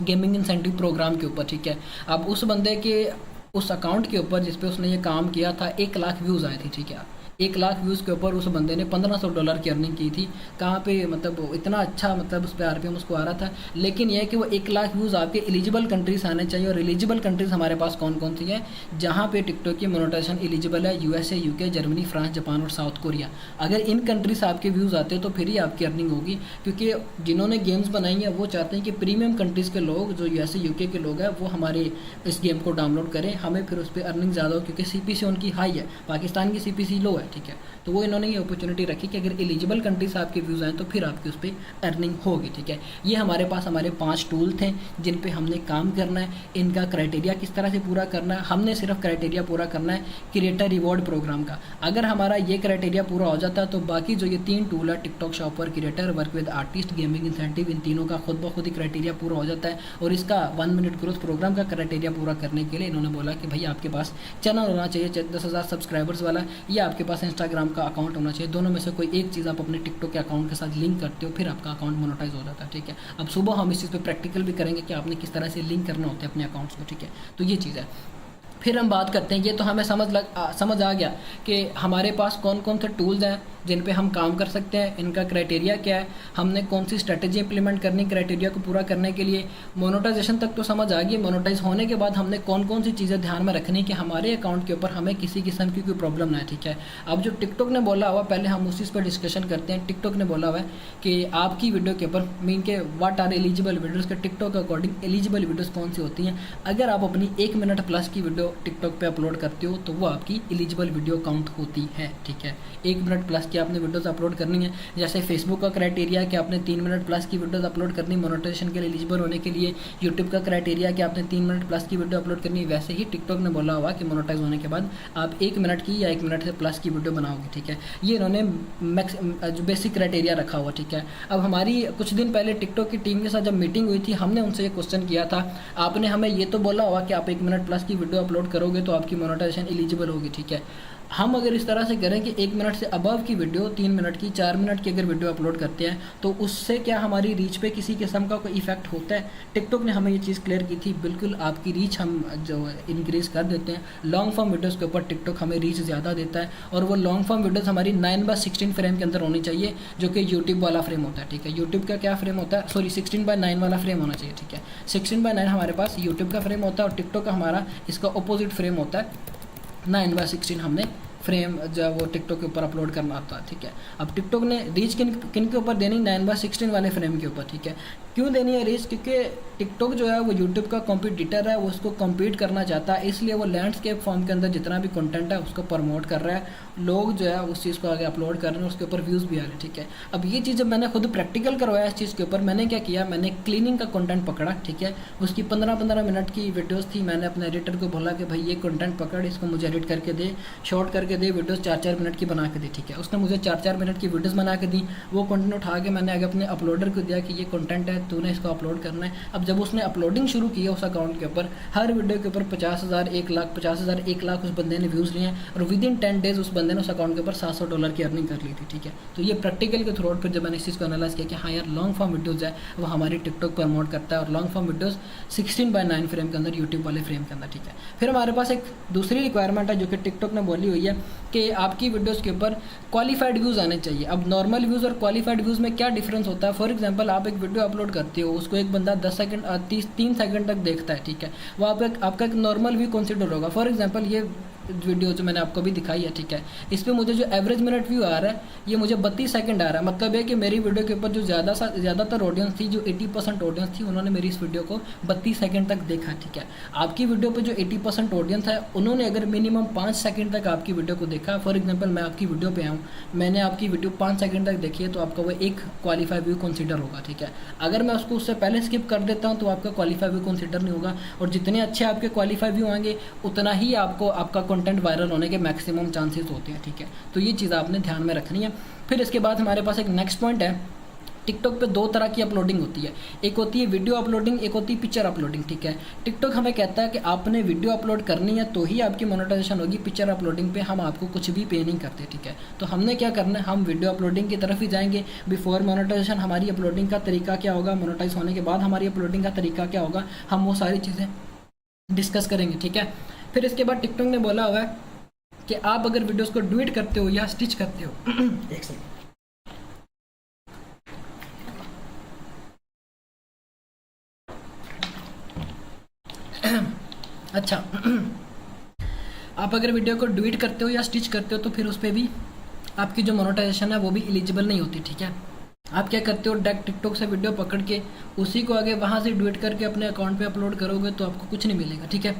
गेमिंग इंसेंटिव प्रोग्राम के ऊपर, ठीक है। अब उस बंदे के उस अकाउंट के ऊपर जिस पे उसने ये काम किया था 1 लाख व्यूज़ आए थे, ठीक है। 1 लाख व्यूज़ के ऊपर उस बंदे ने $1500 की अर्निंग की थी। कहाँ पे, मतलब इतना अच्छा, मतलब उस पर RPM उसको आ रहा था। लेकिन यह है कि वो 1 लाख व्यूज़ आपके एलिजिबल कंट्रीज आने चाहिए, और एलिजिबल कंट्रीज़ हमारे पास कौन कौन सी हैं जहाँ पे टिकटॉक की मोनेटाइजेशन एलिजिबल है, USA, UK, Germany, France, Japan और साउथ कोरिया। अगर इन कंट्रीज आपके व्यूज़ आते हैं तो फिर ही आपकी अर्निंग होगी, क्योंकि जिन्होंने गेम्स बनाई हैं वो चाहते हैं कि प्रीमियम कंट्रीज़ के लोग, जो USA, UK के लोग हैं, वो हमारे इस गेम को डाउनलोड करें, हमें फिर उस पर अर्निंग ज़्यादा हो, क्योंकि CPC उनकी हाई है, पाकिस्तान की CPC लो है, ठीक है। तो वो इन्होंने ये अपॉर्चुनिटी रखी कि अगर एलिजिबल कंट्री से आपके व्यूज़ आए तो फिर आपकी उस पर अर्निंग होगी, ठीक है। ये हमारे पास हमारे 5 टूल थे जिन पे हमने काम करना है। इनका क्राइटेरिया किस तरह से पूरा करना है, हमने सिर्फ क्राइटेरिया पूरा करना है क्रिएटर रिवॉर्ड प्रोग्राम का। अगर हमारा ये क्राइटेरिया पूरा हो जाता है तो बाकी जो ये 3 टूल है, TikTok shopper, creator, work with artist, gaming incentive, इन तीनों का खुद ब खुद ही क्राइटेरिया पूरा हो जाता है। और इसका 1 मिनट ग्रोथ प्रोग्राम का क्राइटेरिया पूरा करने के लिए इन्होंने बोला कि भाई आपके पास चैनल होना चाहिए 10,000 सब्सक्राइबर्स वाला, या आपके पास इंस्टाग्राम का अकाउंट होना चाहिए। दोनों में से कोई एक चीज़ आप अपने टिकटॉक के अकाउंट के साथ लिंक करते हो, फिर आपका अकाउंट मोनेटाइज हो जाता है, ठीक है। अब सुबह हम इस चीज़ पे प्रैक्टिकल भी करेंगे कि आपने किस तरह से लिंक करना होता है अपने अकाउंट्स को, ठीक है। तो ये चीज़ है। फिर हम बात करते हैं, ये तो हमें समझ आ गया कि हमारे पास कौन कौन से टूल्स हैं जिन पे हम काम कर सकते हैं, इनका क्राइटेरिया क्या है, हमने कौन सी स्ट्रेटेजी इंप्लीमेंट करनी क्राइटेरिया को पूरा करने के लिए। मोनेटाइजेशन तक तो समझ आ गई। मोनेटाइज होने के बाद हमने कौन कौन सी चीज़ें ध्यान में रखनी कि हमारे अकाउंट के ऊपर हमें किसी किस्म की कोई प्रॉब्लम ना है, ठीक है। अब जो टिकटॉक ने बोला हुआ, पहले हम उस चीज़ पर डिस्कशन करते हैं। टिकटॉक ने बोला हुआ है कि आपकी वीडियो के ऊपर मीन के व्हाट आर एलिजिबल वीडियोज़ के टिकटॉक के अकॉर्डिंग एलिजिबल वीडियोज़ कौन सी होती हैं। अगर आप अपनी 1 मिनट प्लस की वीडियो टिकटॉक पर अपलोड करते हो तो वो आपकी एलिजिबल वीडियो काउंट होती है, ठीक है। 1 मिनट प्लस की आपने वीडियोज़ अपलोड करनी है। जैसे फेसबुक का क्राइटेरिया है कि आपने 3 मिनट प्लस की वीडियोस अपलोड करनी मोनेटाइजेशन के लिए एलिजिबल होने के लिए। यूट्यूब का क्राइटेरिया कि आपने 3 मिनट प्लस की वीडियो अपलोड करनी है। वैसे ही टिकटॉक ने बोला हुआ कि मोनेटाइज होने के बाद आप 1 मिनट की या 1 मिनट से प्लस की वीडियो बनाओगे, ठीक है। ये इन्होंने जो बेसिक क्राइटेरिया रखा हुआ, ठीक है। अब हमारी कुछ दिन पहले टिकटॉक की टीम के साथ जब मीटिंग हुई थी, हमने उनसे ये क्वेश्चन किया था, आपने हमें ये तो बोला हुआ कि आप 1 मिनट प्लस की वीडियो अपलोड करोगे तो आपकी मोनेटाइजेशन एलिजिबल होगी, ठीक है। हम अगर इस तरह से करें कि 1 मिनट से अबव की वीडियो, 3 मिनट की, 4 मिनट की अगर वीडियो अपलोड करते हैं तो उससे क्या हमारी रीच पे किसी किस्म का कोई इफेक्ट होता है? टिकटॉक ने हमें ये चीज़ क्लियर की थी, बिल्कुल आपकी रीच हम जो इंक्रीज़ कर देते हैं। लॉन्ग फॉर्म वीडियोज़ के ऊपर टिकटॉक हमें रीच ज़्यादा देता है, और वो लॉन्ग फॉर्म वीडियोज़ हमारी 9/16 फ्रेम के अंदर होनी चाहिए, जो कि यूट्यूब वाला फ्रेम होता है, ठीक है। यूट्यूब का क्या फ्रेम होता है, सॉरी 16/9 वाला फ्रेम होना चाहिए, ठीक है। 16/9 हमारे पास यूट्यूब का फ्रेम होता है, और टिकटॉक का हमारा इसका अपोजिट फ्रेम होता है 9/16 हमने फ्रेम जब वो टिकटॉक के ऊपर अपलोड करना आता है, ठीक है। अब टिकटॉक ने रीच किन के ऊपर देनी, 9/16 वाले फ्रेम के ऊपर, ठीक है। क्यों देनी है रीच? क्योंकि टिकटॉक जो है वो यूट्यूब का कॉम्पिटिटर है, वो उसको कम्पीट करना चाहता है, इसलिए वो लैंडस्केप फॉर्म के अंदर जितना भी कंटेंट है उसको प्रमोट कर रहा है। लोग जो है उस चीज़ को आगे अपलोड कर रहे हैं, उसके ऊपर व्यूज़ भी आ रहे हैं, ठीक है। अब ये चीज़ जब मैंने खुद प्रैक्टिकल करवाया इस चीज़ के ऊपर, मैंने क्या किया, मैंने क्लीनिंग का कंटेंट पकड़ा, ठीक है। उसकी 15-15 मिनट की वीडियोज़ थी। मैंने अपने एडिटर को बोला कि भाई ये कंटेंट पकड़, इसको मुझे एडिट करके दे, शॉर्ट करके दे, वीडियोज़ 4-4 मिनट की बना के दी, ठीक है। उसने मुझे 4-4 मिनट की वीडियोज़ बना के दी। वो कंटेंट उठा के मैंने आगे अपने अपलोडर को दिया कि ये कंटेंट है, तूने इसको अपलोड करना है। अब जब उसने अपलोडिंग शुरू की है उस अकाउंट के ऊपर, हर वीडियो के ऊपर 50,000, 1 लाख, 50,000, 1 लाख उस बंदे ने व्यूज़ लिए हैं, और विद इन 10 डेज़ उस बंदे ने उस अकाउंट के ऊपर $700 की अर्निंग कर ली थी, ठीक है। तो ये प्रैक्टिकल के थ्रू फिर जब मैंने इस चीज़ को एनालाइज किया कि हाँ यार, लॉन्ग फॉर्म वीडियोज़ है वो हमारी टिकटॉक प्रमोट करता है, और लॉन्ग फॉर्म वीडियोज़ 16/9 फ्रेम के अंदर, यूट्यूब वाले फ्रेम के अंदर, ठीक है। फिर हमारे पास एक दूसरी रिक्वायरमेंट है जो कि टिकटॉक ने बोली हुई है कि आपकी वीडियोज़ के ऊपर क्वालिफाइड व्यूज़ आने चाहिए। अब नॉर्मल व्यूज़ और क्वालिफाइड व्यूज़ में क्या डिफरेंस होता है? फॉर एग्जांपल, आप एक वीडियो अपलोड करते हो, उसको एक बंदा 10 सेकंड 3 सेकंड तक देखता है, ठीक है। वो आपका एक नॉर्मल व्यू कंसिडर होगा। फॉर एग्जांपल, ये वीडियो जो मैंने आपको भी दिखाई है, ठीक है, इस पर मुझे जो एवरेज मिनट व्यू आ रहा है ये मुझे 32 सेकंड आ रहा है। मतलब है कि मेरी वीडियो के ऊपर जो ज़्यादातर ऑडियंस थी, जो 80% ऑडियंस थी, उन्होंने मेरी इस वीडियो को 32 सेकंड तक देखा, ठीक है। आपकी वीडियो पे जो 80% ऑडियंस है, उन्होंने अगर मिनिमम 5 सेकंड तक आपकी वीडियो को देखा, फॉर एग्जांपल मैं आपकी वीडियो पे आऊँ, मैंने आपकी वीडियो 5 सेकंड तक देखी है, तो आपका वो एक क्वालिफाई व्यू कंसिडर होगा, ठीक है। अगर मैं उसको उससे पहले स्किप कर देता हूँ तो आपका क्वालिफाई व्यू कंसिडर नहीं होगा, और जितने अच्छे आपके क्वालिफाई व्यू आएंगे उतना ही आपको आपका कंटेंट वायरल होने के मैक्सिमम चांसेस होते हैं, ठीक है। तो ये चीज़ आपने ध्यान में रखनी है। फिर इसके बाद हमारे पास एक नेक्स्ट पॉइंट है, टिकटॉक पे 2 तरह की अपलोडिंग होती है। एक होती है वीडियो अपलोडिंग, एक होती है पिक्चर अपलोडिंग, ठीक है। टिकटॉक हमें कहता है कि आपने वीडियो अपलोड करनी है तो ही आपकी मोनेटाइजेशन होगी। पिक्चर अपलोडिंग पे हम आपको कुछ भी पे नहीं करते, ठीक है। तो हमने क्या करना है, हम वीडियो अपलोडिंग की तरफ ही जाएंगे। बिफोर मोनेटाइजेशन हमारी अपलोडिंग का तरीका क्या होगा, मोनेटाइज होने के बाद हमारी अपलोडिंग का तरीका क्या होगा, हम वो सारी चीज़ें डिस्कस करेंगे, ठीक है। फिर इसके बाद टिकटॉक ने बोला हुआ है कि आप अगर वीडियोस को डुएट करते हो या स्टिच करते हो एक सेकंड, अच्छा आप अगर वीडियो को डुएट करते हो या स्टिच करते हो तो फिर उस पर भी आपकी जो मोनेटाइजेशन है वो भी एलिजिबल नहीं होती, ठीक है। आप क्या करते हो, डायरेक्ट टिकटॉक से वीडियो पकड़ के उसी को आगे वहाँ से डुएट करके अपने अकाउंट पे अपलोड करोगे तो आपको कुछ नहीं मिलेगा, ठीक है।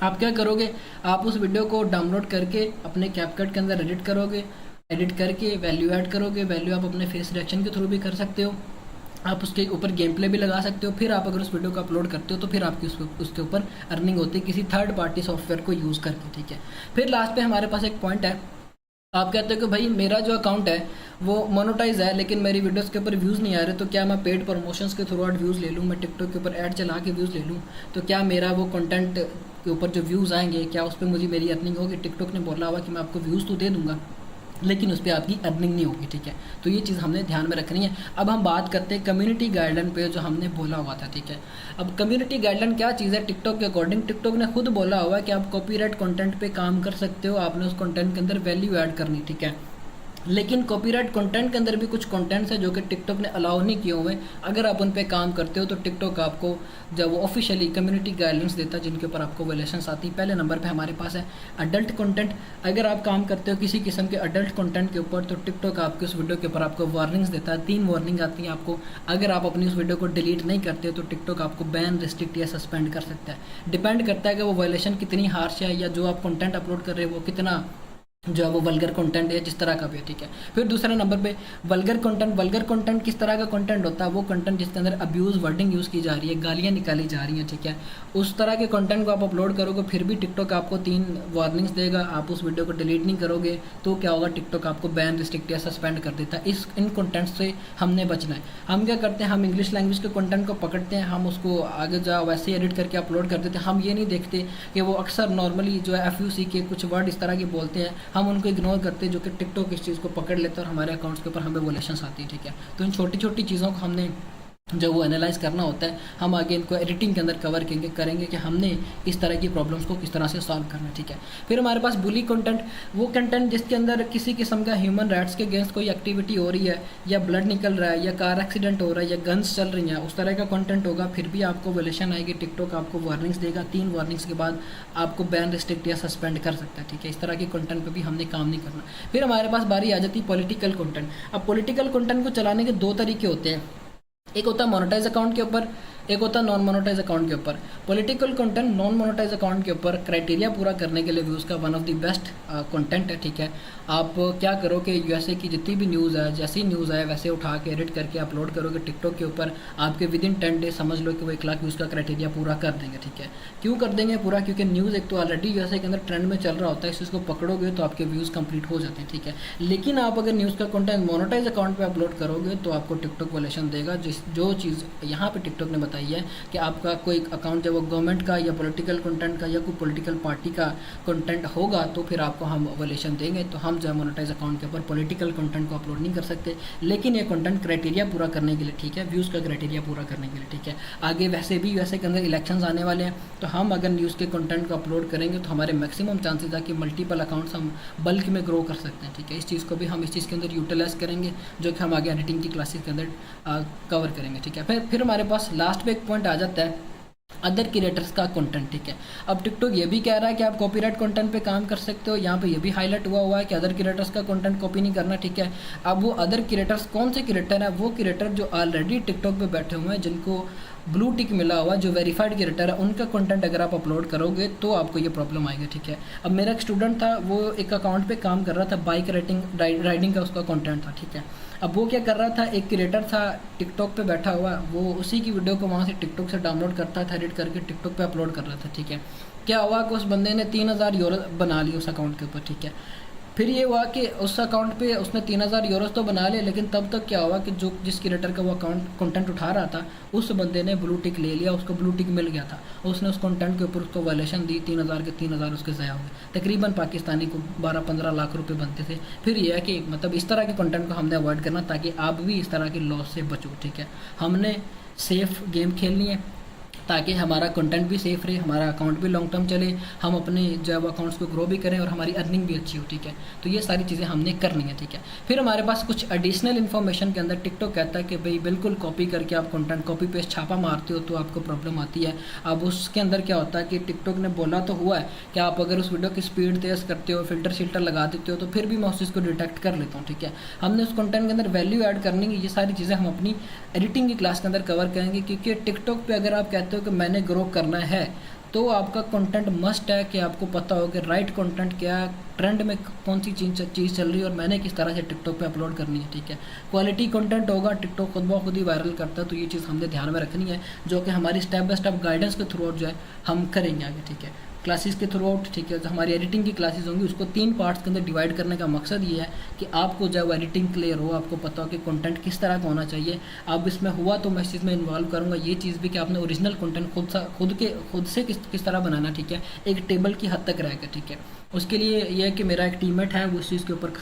आप क्या करोगे, आप उस वीडियो को डाउनलोड करके अपने कैपकट के अंदर एडिट करोगे, एडिट करके वैल्यू ऐड करोगे। वैल्यू आप अपने फेस रिएक्शन के थ्रू भी कर सकते हो, आप उसके ऊपर गेम प्ले भी लगा सकते हो। फिर आप अगर उस वीडियो को अपलोड करते हो तो फिर आपकी उसके ऊपर अर्निंग होती है किसी थर्ड पार्टी सॉफ्टवेयर को यूज़ करके, ठीक है। फिर लास्ट पे हमारे पास एक पॉइंट है, आप कहते हो कि भाई मेरा जो अकाउंट है वो मोनेटाइज है लेकिन मेरी वीडियोस के ऊपर व्यूज़ नहीं आ रहे, तो क्या मैं पेड प्रमोशंस के थ्रू आउट व्यूज़ ले लूँ, मैं टिकटॉक के ऊपर ऐड चला के व्यूज़ ले लूँ, तो क्या मेरा वो कंटेंट के ऊपर जो व्यूज़ आएंगे क्या उस पर मुझे मेरी अर्निंग होगी? टिकटॉक ने बोला हुआ कि मैं आपको व्यूज़ तो दे दूँगा लेकिन उस पर आपकी अर्निंग नहीं होगी, ठीक है। तो ये चीज़ हमने ध्यान में रखनी है। अब हम बात करते हैं कम्युनिटी गाइडलाइन पे जो हमने बोला हुआ था, ठीक है। अब कम्युनिटी गाइडलाइन क्या चीज़ है? टिकटॉक के अकॉर्डिंग टिकटॉक ने खुद बोला हुआ है कि आप कॉपीराइट कंटेंट पे काम कर सकते हो, आपने उस कंटेंट के अंदर वैल्यू ऐड करनी, ठीक है। लेकिन कॉपीराइट कंटेंट के अंदर भी कुछ कंटेंट्स है जो कि टिकटॉक ने अलाउ नहीं किए हुए। अगर आप उन पे काम करते हो तो टिकटॉक आपको जब वो ऑफिशियली कम्युनिटी गाइडलाइंस देता है जिनके ऊपर आपको वायलेशंस आती है। पहले नंबर पे हमारे पास है अडल्ट कंटेंट। अगर आप काम करते हो किसी किस्म के अडल्ट कंटेंट के ऊपर तो टिकटॉक आपके उस वीडियो के ऊपर आपको वार्निंग्स देता है। 3 वार्निंग आती है आपको। अगर आप अपनी उस वीडियो को डिलीट नहीं करते हो तो टिकटॉक आपको बैन, रिस्ट्रिक्ट या सस्पेंड कर सकता है। डिपेंड करता है कि वो वायलेशन कितनी हार्श है या जो आप कंटेंट अपलोड कर रहे हो वो कितना जो है वो वल्गर कंटेंट है, जिस तरह का भी है, ठीक है। फिर दूसरे नंबर पे वल्गर कंटेंट। वल्गर कंटेंट किस तरह का कंटेंट होता है? वो कंटेंट जिसके अंदर अब्यूज़ वर्डिंग यूज़ की जा रही है, गालियाँ निकाली जा रही हैं, ठीक है। उस तरह के कंटेंट को आप अपलोड करोगे फिर भी टिकटॉक आपको 3 वार्निंग्स देगा। आप उस वीडियो को डिलीट नहीं करोगे तो क्या होगा, टिकटॉक आपको बैन, रिस्ट्रिक्ट या सस्पेंड कर देता है। इन कंटेंट से हमने बचना है। हम क्या करते हैं, हम इंग्लिश लैंग्वेज के कंटेंट को पकड़ते हैं, हम उसको आगे जा वैसे ही एडिट करके अपलोड कर देते हैं। हम ये नहीं देखते कि वो अक्सर नॉर्मली जो है FUC के कुछ वर्ड इस तरह के बोलते हैं, हम उनको इग्नोर करते हैं, जो कि टिकटॉक इस चीज़ को पकड़ लेता है और हमारे अकाउंट्स के ऊपर हमें वोलेशंस आती है, ठीक है। तो इन छोटी छोटी चीज़ों को हमने जब वो एनालाइज करना होता है, हम आगे इनको एडिटिंग के अंदर कवर करेंगे कि हमने इस तरह की प्रॉब्लम्स को किस तरह से सॉल्व करना है, ठीक है। फिर हमारे पास बुली कंटेंट। वो कंटेंट जिसके अंदर किसी किस्म का ह्यूमन राइट्स के अगेंस्ट कोई एक्टिविटी हो रही है या ब्लड निकल रहा है या कार एक्सीडेंट हो रहा है या गन्स चल रही हैं, उस तरह का कंटेंट होगा, फिर भी आपको वोलेशन आएगी। टिकटॉक आपको वार्निंग्स देगा। 3 वार्निंग्स के बाद आपको बैन, रिस्ट्रिक्ट या सस्पेंड कर सकता है, ठीक है। इस तरह के कंटेंट पर भी हमने काम नहीं करना। फिर हमारे पास बारी आ जाती है पॉलिटिकल कंटेंट। अब पॉलिटिकल कंटेंट को चलाने के 2 तरीके होते हैं। एक होता है मोनेटाइज अकाउंट के ऊपर, एक होता है नॉन मोनेटाइज अकाउंट के ऊपर। Political content non monetise account के ऊपर क्राइटेरिया पूरा करने के लिए व्यूज़ का one of the best content है, ठीक है। आप क्या करो कि USA की जितनी भी न्यूज़ है, जैसी न्यूज़ है वैसे उठा के एडिट करके अपलोड करोगे टिकटॉक के ऊपर, आपके विद इन 10 डेज समझ लो कि वो 1 लाख व्यूज़ का क्राइटेरिया पूरा कर देंगे, ठीक है। क्यों कर देंगे पूरा? क्योंकि न्यूज़ एक तो ऑलरेडी USA के अंदर ट्रेंड में चल रहा होता है, इस चीज़ को पकड़ोगे तो आपके व्यूज़ कंप्लीट हो जाते हैं, ठीक है। लेकिन आप अगर न्यूज़ का कंटेंट मोनेटाइज अकाउंट पर अपलोड करोगे तो आपको टिकटॉक वोलेशन देगा। जो चीज़ यहाँ पर टिकटॉक ने बताई है कि आपका कोई अकाउंट जब वो गवर्नमेंट का या पॉलिटिकल कंटेंट का या कोई पॉलिटिकल पार्टी का कंटेंट होगा तो फिर आपको हम वोलेशन देंगे। तो हम जो है मोनेटाइज अकाउंट के ऊपर पॉलिटिकल कंटेंट को अपलोड नहीं कर सकते, लेकिन ये कंटेंट क्राइटेरिया पूरा करने के लिए, ठीक है, व्यूज़ का क्राइटेरिया पूरा करने के लिए, ठीक है। आगे वैसे भी USA के अंदर इलेक्शंस आने वाले हैं, तो हम अगर न्यूज़ के कंटेंट को अपलोड करेंगे तो हमारे मैक्सिमम चांसेस है कि मल्टीपल अकाउंट्स हम बल्क में ग्रो कर सकते हैं, ठीक है। इस चीज़ को भी हम इस चीज़ के अंदर यूटिलाइज करेंगे, जो कि हम आगे एडिटिंग की क्लासेस के अंदर कवर करेंगे, ठीक है। फिर हमारे पास लास्ट पे एक पॉइंट आ जाता है अदर क्रिएटर्स का कंटेंट, ठीक है। अब टिकटॉक ये भी कह रहा है कि आप कॉपीराइट कंटेंट पे काम कर सकते हो। यहाँ पे ये भी हाईलाइट हुआ है कि अदर क्रिएटर्स का कंटेंट कॉपी नहीं करना, ठीक है। अब वो अदर क्रिएटर्स कौन से क्रिएटर है? वो क्रिएटर जो ऑलरेडी टिकटॉक पे बैठे हुए हैं, जिनको ब्लू टिक मिला हुआ, जो वेरीफाइड क्रिएटर है, उनका कंटेंट अगर आप अपलोड करोगे तो आपको ये प्रॉब्लम आएगी, ठीक है। अब मेरा एक स्टूडेंट था, वो एक अकाउंट पे काम कर रहा था, बाइक राइडिंग का उसका कंटेंट था, ठीक है। अब वो क्या कर रहा था, एक क्रिएटर था टिकटॉक पे बैठा हुआ, वो उसी की वीडियो को वहाँ से टिकटॉक से डाउनलोड करता था, एडिट करके टिकटॉक पे अपलोड कर रहा था, ठीक है। क्या हुआ कि उस बंदे ने 3000 यूरो बना ली उस अकाउंट के ऊपर, ठीक है। फिर ये हुआ कि उस अकाउंट पे उसने 3000 यूरोस तो बना लिए, लेकिन तब तक क्या हुआ कि जो जिस क्रिएटर का वो अकाउंट कंटेंट उठा रहा था उस बंदे ने ब्लू टिक ले लिया, उसको ब्लू टिक मिल गया था, उसने उस कंटेंट के ऊपर उसको वायलेशन दी, 3000 के 3000 उसके ज़ाया हो गए। तकरीबन पाकिस्तानी को 12-15 लाख रुपए बनते थे। फिर यह है कि मतलब इस तरह के कंटेंट को हमने अवॉइड करना ताकि आप भी इस तरह के लॉस से बचो, ठीक है। हमने सेफ गेम खेलनी है ताकि हमारा कंटेंट भी सेफ रहे, हमारा अकाउंट भी लॉन्ग टर्म चले, हम अपने जब अकाउंट्स को ग्रो भी करें और हमारी अर्निंग भी अच्छी हो, ठीक है। तो ये सारी चीज़ें हमने करनी है, ठीक है। फिर हमारे पास कुछ एडिशनल इन्फॉर्मेशन के अंदर टिकटॉक कहता है कि भाई बिल्कुल कॉपी करके आप कंटेंट कॉपी पेस्ट छापा मारते हो तो आपको प्रॉब्लम आती है। अब उसके अंदर क्या होता है कि टिकटॉक ने बोला तो हुआ है कि आप अगर उस वीडियो की स्पीड तेज़ करते हो, फिल्टर शिल्टर लगा देते हो, तो फिर भी मैं उस चीज़ को डिटेक्ट कर लेता हूँ, ठीक है। हमने उस कंटेंट के अंदर वैल्यू ऐड करनी है, ये सारी चीज़ें हम अपनी एडिटिंग की क्लास के अंदर कवर करेंगे, क्योंकि टिकटॉक पे अगर आप कहते हो कि मैंने ग्रो करना है तो आपका कंटेंट मस्ट है कि आपको पता हो कि राइट कंटेंट क्या है, ट्रेंड में कौन सी चीज़ चल रही है और मैंने किस तरह से टिकटॉक पे अपलोड करनी है। ठीक है, क्वालिटी कंटेंट होगा, टिकटॉक खुद ब खुद ही वायरल करता है, तो ये चीज़ हमने ध्यान में रखनी है, जो कि हमारी स्टेप बाय स्टेप गाइडेंस के थ्रू जो है हम करेंगे आगे। ठीक है, क्लासेस के थ्रू आउट। ठीक है, जो हमारी एडिटिंग की क्लासेस होंगी उसको 3 पार्ट्स के अंदर डिवाइड करने का मकसद ये है कि आपको जब एडिटिंग क्लियर हो, आपको पता हो कि कंटेंट किस तरह का होना चाहिए। अब इसमें हुआ तो मैं इस चीज़ में इन्वॉल्व करूँगा ये चीज़ भी कि आपने ओरिजिनल कंटेंट खुद से किस तरह बनाना। ठीक है, एक टेबल की हद तक रहेगा। ठीक है, उसके लिए यह है कि मेरा एक टीममेट है, वो इस चीज़ के ऊपर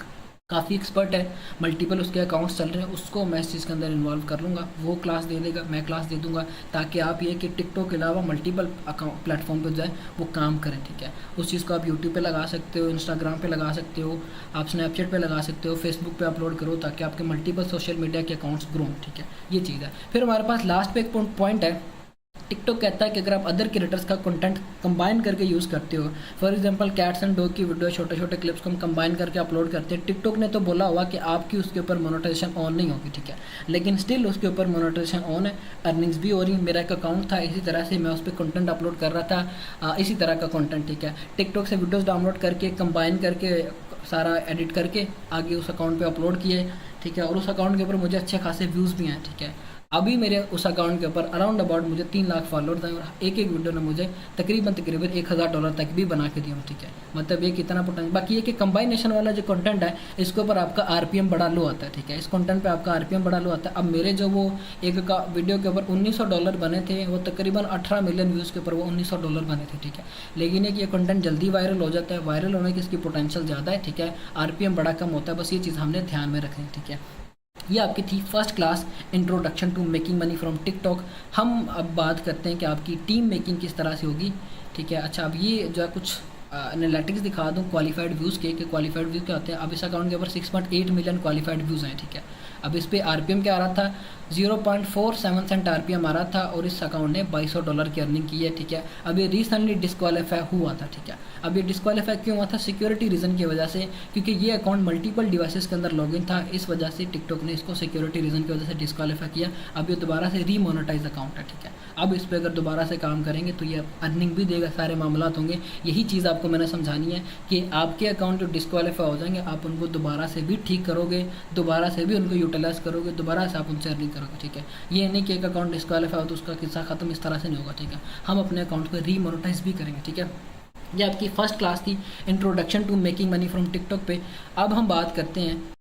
काफ़ी एक्सपर्ट है, मल्टीपल उसके अकाउंट्स चल रहे हैं, उसको मैं इस चीज़ के अंदर इन्वॉल्व कर लूँगा, वो क्लास दे देगा, मैं क्लास दे दूँगा, ताकि आप ये कि टिकटॉक के अलावा मल्टीपल अकाउंट प्लेटफॉर्म पे जो है वो काम करें। ठीक है, उस चीज़ को आप यूट्यूब पे लगा सकते हो, इंस्टाग्राम पे लगा सकते हो, आप स्नैपचैट पे लगा सकते हो, फेसबुक पे अपलोड करो, ताकि आपके मल्टीपल सोशल मीडिया के अकाउंट्स ग्रो। ठीक है, ये चीज़ है। फिर हमारे पास लास्ट पे एक पॉइंट है, टिकटॉक कहता है कि अगर आप अदर क्रिएटर्स का कंटेंट कंबाइन करके यूज़ करते हो, for example cats and dog की वीडियो, छोटे छोटे क्लिप्स को हम कंबाइन करके अपलोड करते हैं, टिकटॉक ने तो बोला हुआ कि आपकी उसके ऊपर मोनेटाइजेशन ऑन नहीं होगी। ठीक है, लेकिन स्टिल उसके ऊपर मोनेटाइजेशन ऑन है, अर्निंग्स भी हो रही। मेरा एक अकाउंट था, इसी तरह से मैं उस पर कंटेंट अपलोड कर रहा था, इसी तरह का कंटेंट। ठीक है, टिकटॉक से वीडियोज़ डाउनलोड करके कंबाइन करके सारा एडिट करके आगे उस अकाउंट पे अपलोड किए। ठीक है, और उस अकाउंट के ऊपर मुझे अच्छे खासे व्यूज़ भी हैं। ठीक है, अभी मेरे उस अकाउंट के ऊपर अराउंड अबाउट मुझे 3 लाख फॉलोअर्स हैं, और एक वीडियो ने मुझे तकरीबन $1000 तक भी बना के दिया। ठीक है, मतलब ये कितना पोटेंशियल। बाकी ये कि कंबाइनेशन वाला जो कंटेंट है, इसके ऊपर आपका आरपीएम बड़ा लो आता है। ठीक है, इस कंटेंट पे आपका आरपीएम बड़ा लो आता है। अब मेरे जो वो एक का वीडियो के ऊपर $1900 बने थे, वो तकरीबन 18 मिलियन व्यूज़ के ऊपर वो $1900 बने थे। ठीक है, लेकिन एक ये कंटेंट जल्दी वायरल हो जाता है, वायरल होने की इसकी पोटेंशियल ज़्यादा है। ठीक है, आरपीएम बड़ा कम होता है, बस ये चीज़ हमने ध्यान में रखनी है। ठीक है, ये आपकी थी first class introduction to making money from TikTok. हम अब बात करते हैं कि आपकी टीम मेकिंग किस तरह से होगी। ठीक है, अच्छा, अब ये जो है कुछ एनालिटिक्स दिखा दूँ क्वालिफाइड व्यूज़ के, क्वालिफाइड व्यूज़ क्या होते हैं। अब इस अकाउंट के ऊपर 6.8 मिलियन क्वालिफाइड व्यूज़ हैं। ठीक है, अब इस पर आरपीएम क्या आ रहा था, 0.47 सेंट आरपीएम आ रहा था, और इस अकाउंट ने $2200 की अर्निंग की है। ठीक है, अब ये रिसेंटली डिस्क्वालीफाई हुआ था। ठीक है, अब ये डिस्क्वालीफाई क्यों हुआ था, सिक्योरिटी रीज़न की वजह से, क्योंकि ये अकाउंट मल्टीपल डिवाइसेस के अंदर लॉगिन था, इस वजह से टिकटॉक ने इसको सिक्योरिटी रीज़न की वजह से डिस्क्वालीफाई किया। अब ये दोबारा से रीमोनेटाइज अकाउंट है। ठीक है, अब इस पर अगर दोबारा से काम करेंगे तो ये अर्निंग भी देगा, सारे मामला होंगे। यही चीज़ आपको मैंने समझानी है कि आपके अकाउंट जो डिस्क्वालीफाई हो जाएंगे, आप उनको दोबारा से भी ठीक करोगे, दोबारा से भी उनको यूटिलाइज करोगे, दोबारा से आप उनसे अर्निंग करोगे। ठीक है, ये नहीं कि एक अकाउंट डिस्क्वालीफाई हो तो उसका किस्सा खत्म, इस तरह से नहीं होगा। ठीक है, हम अपने अकाउंट को रीमोनेटाइज भी करेंगे। ठीक है, ये आपकी फर्स्ट क्लास थी introduction to making money from TikTok पे। अब हम बात करते हैं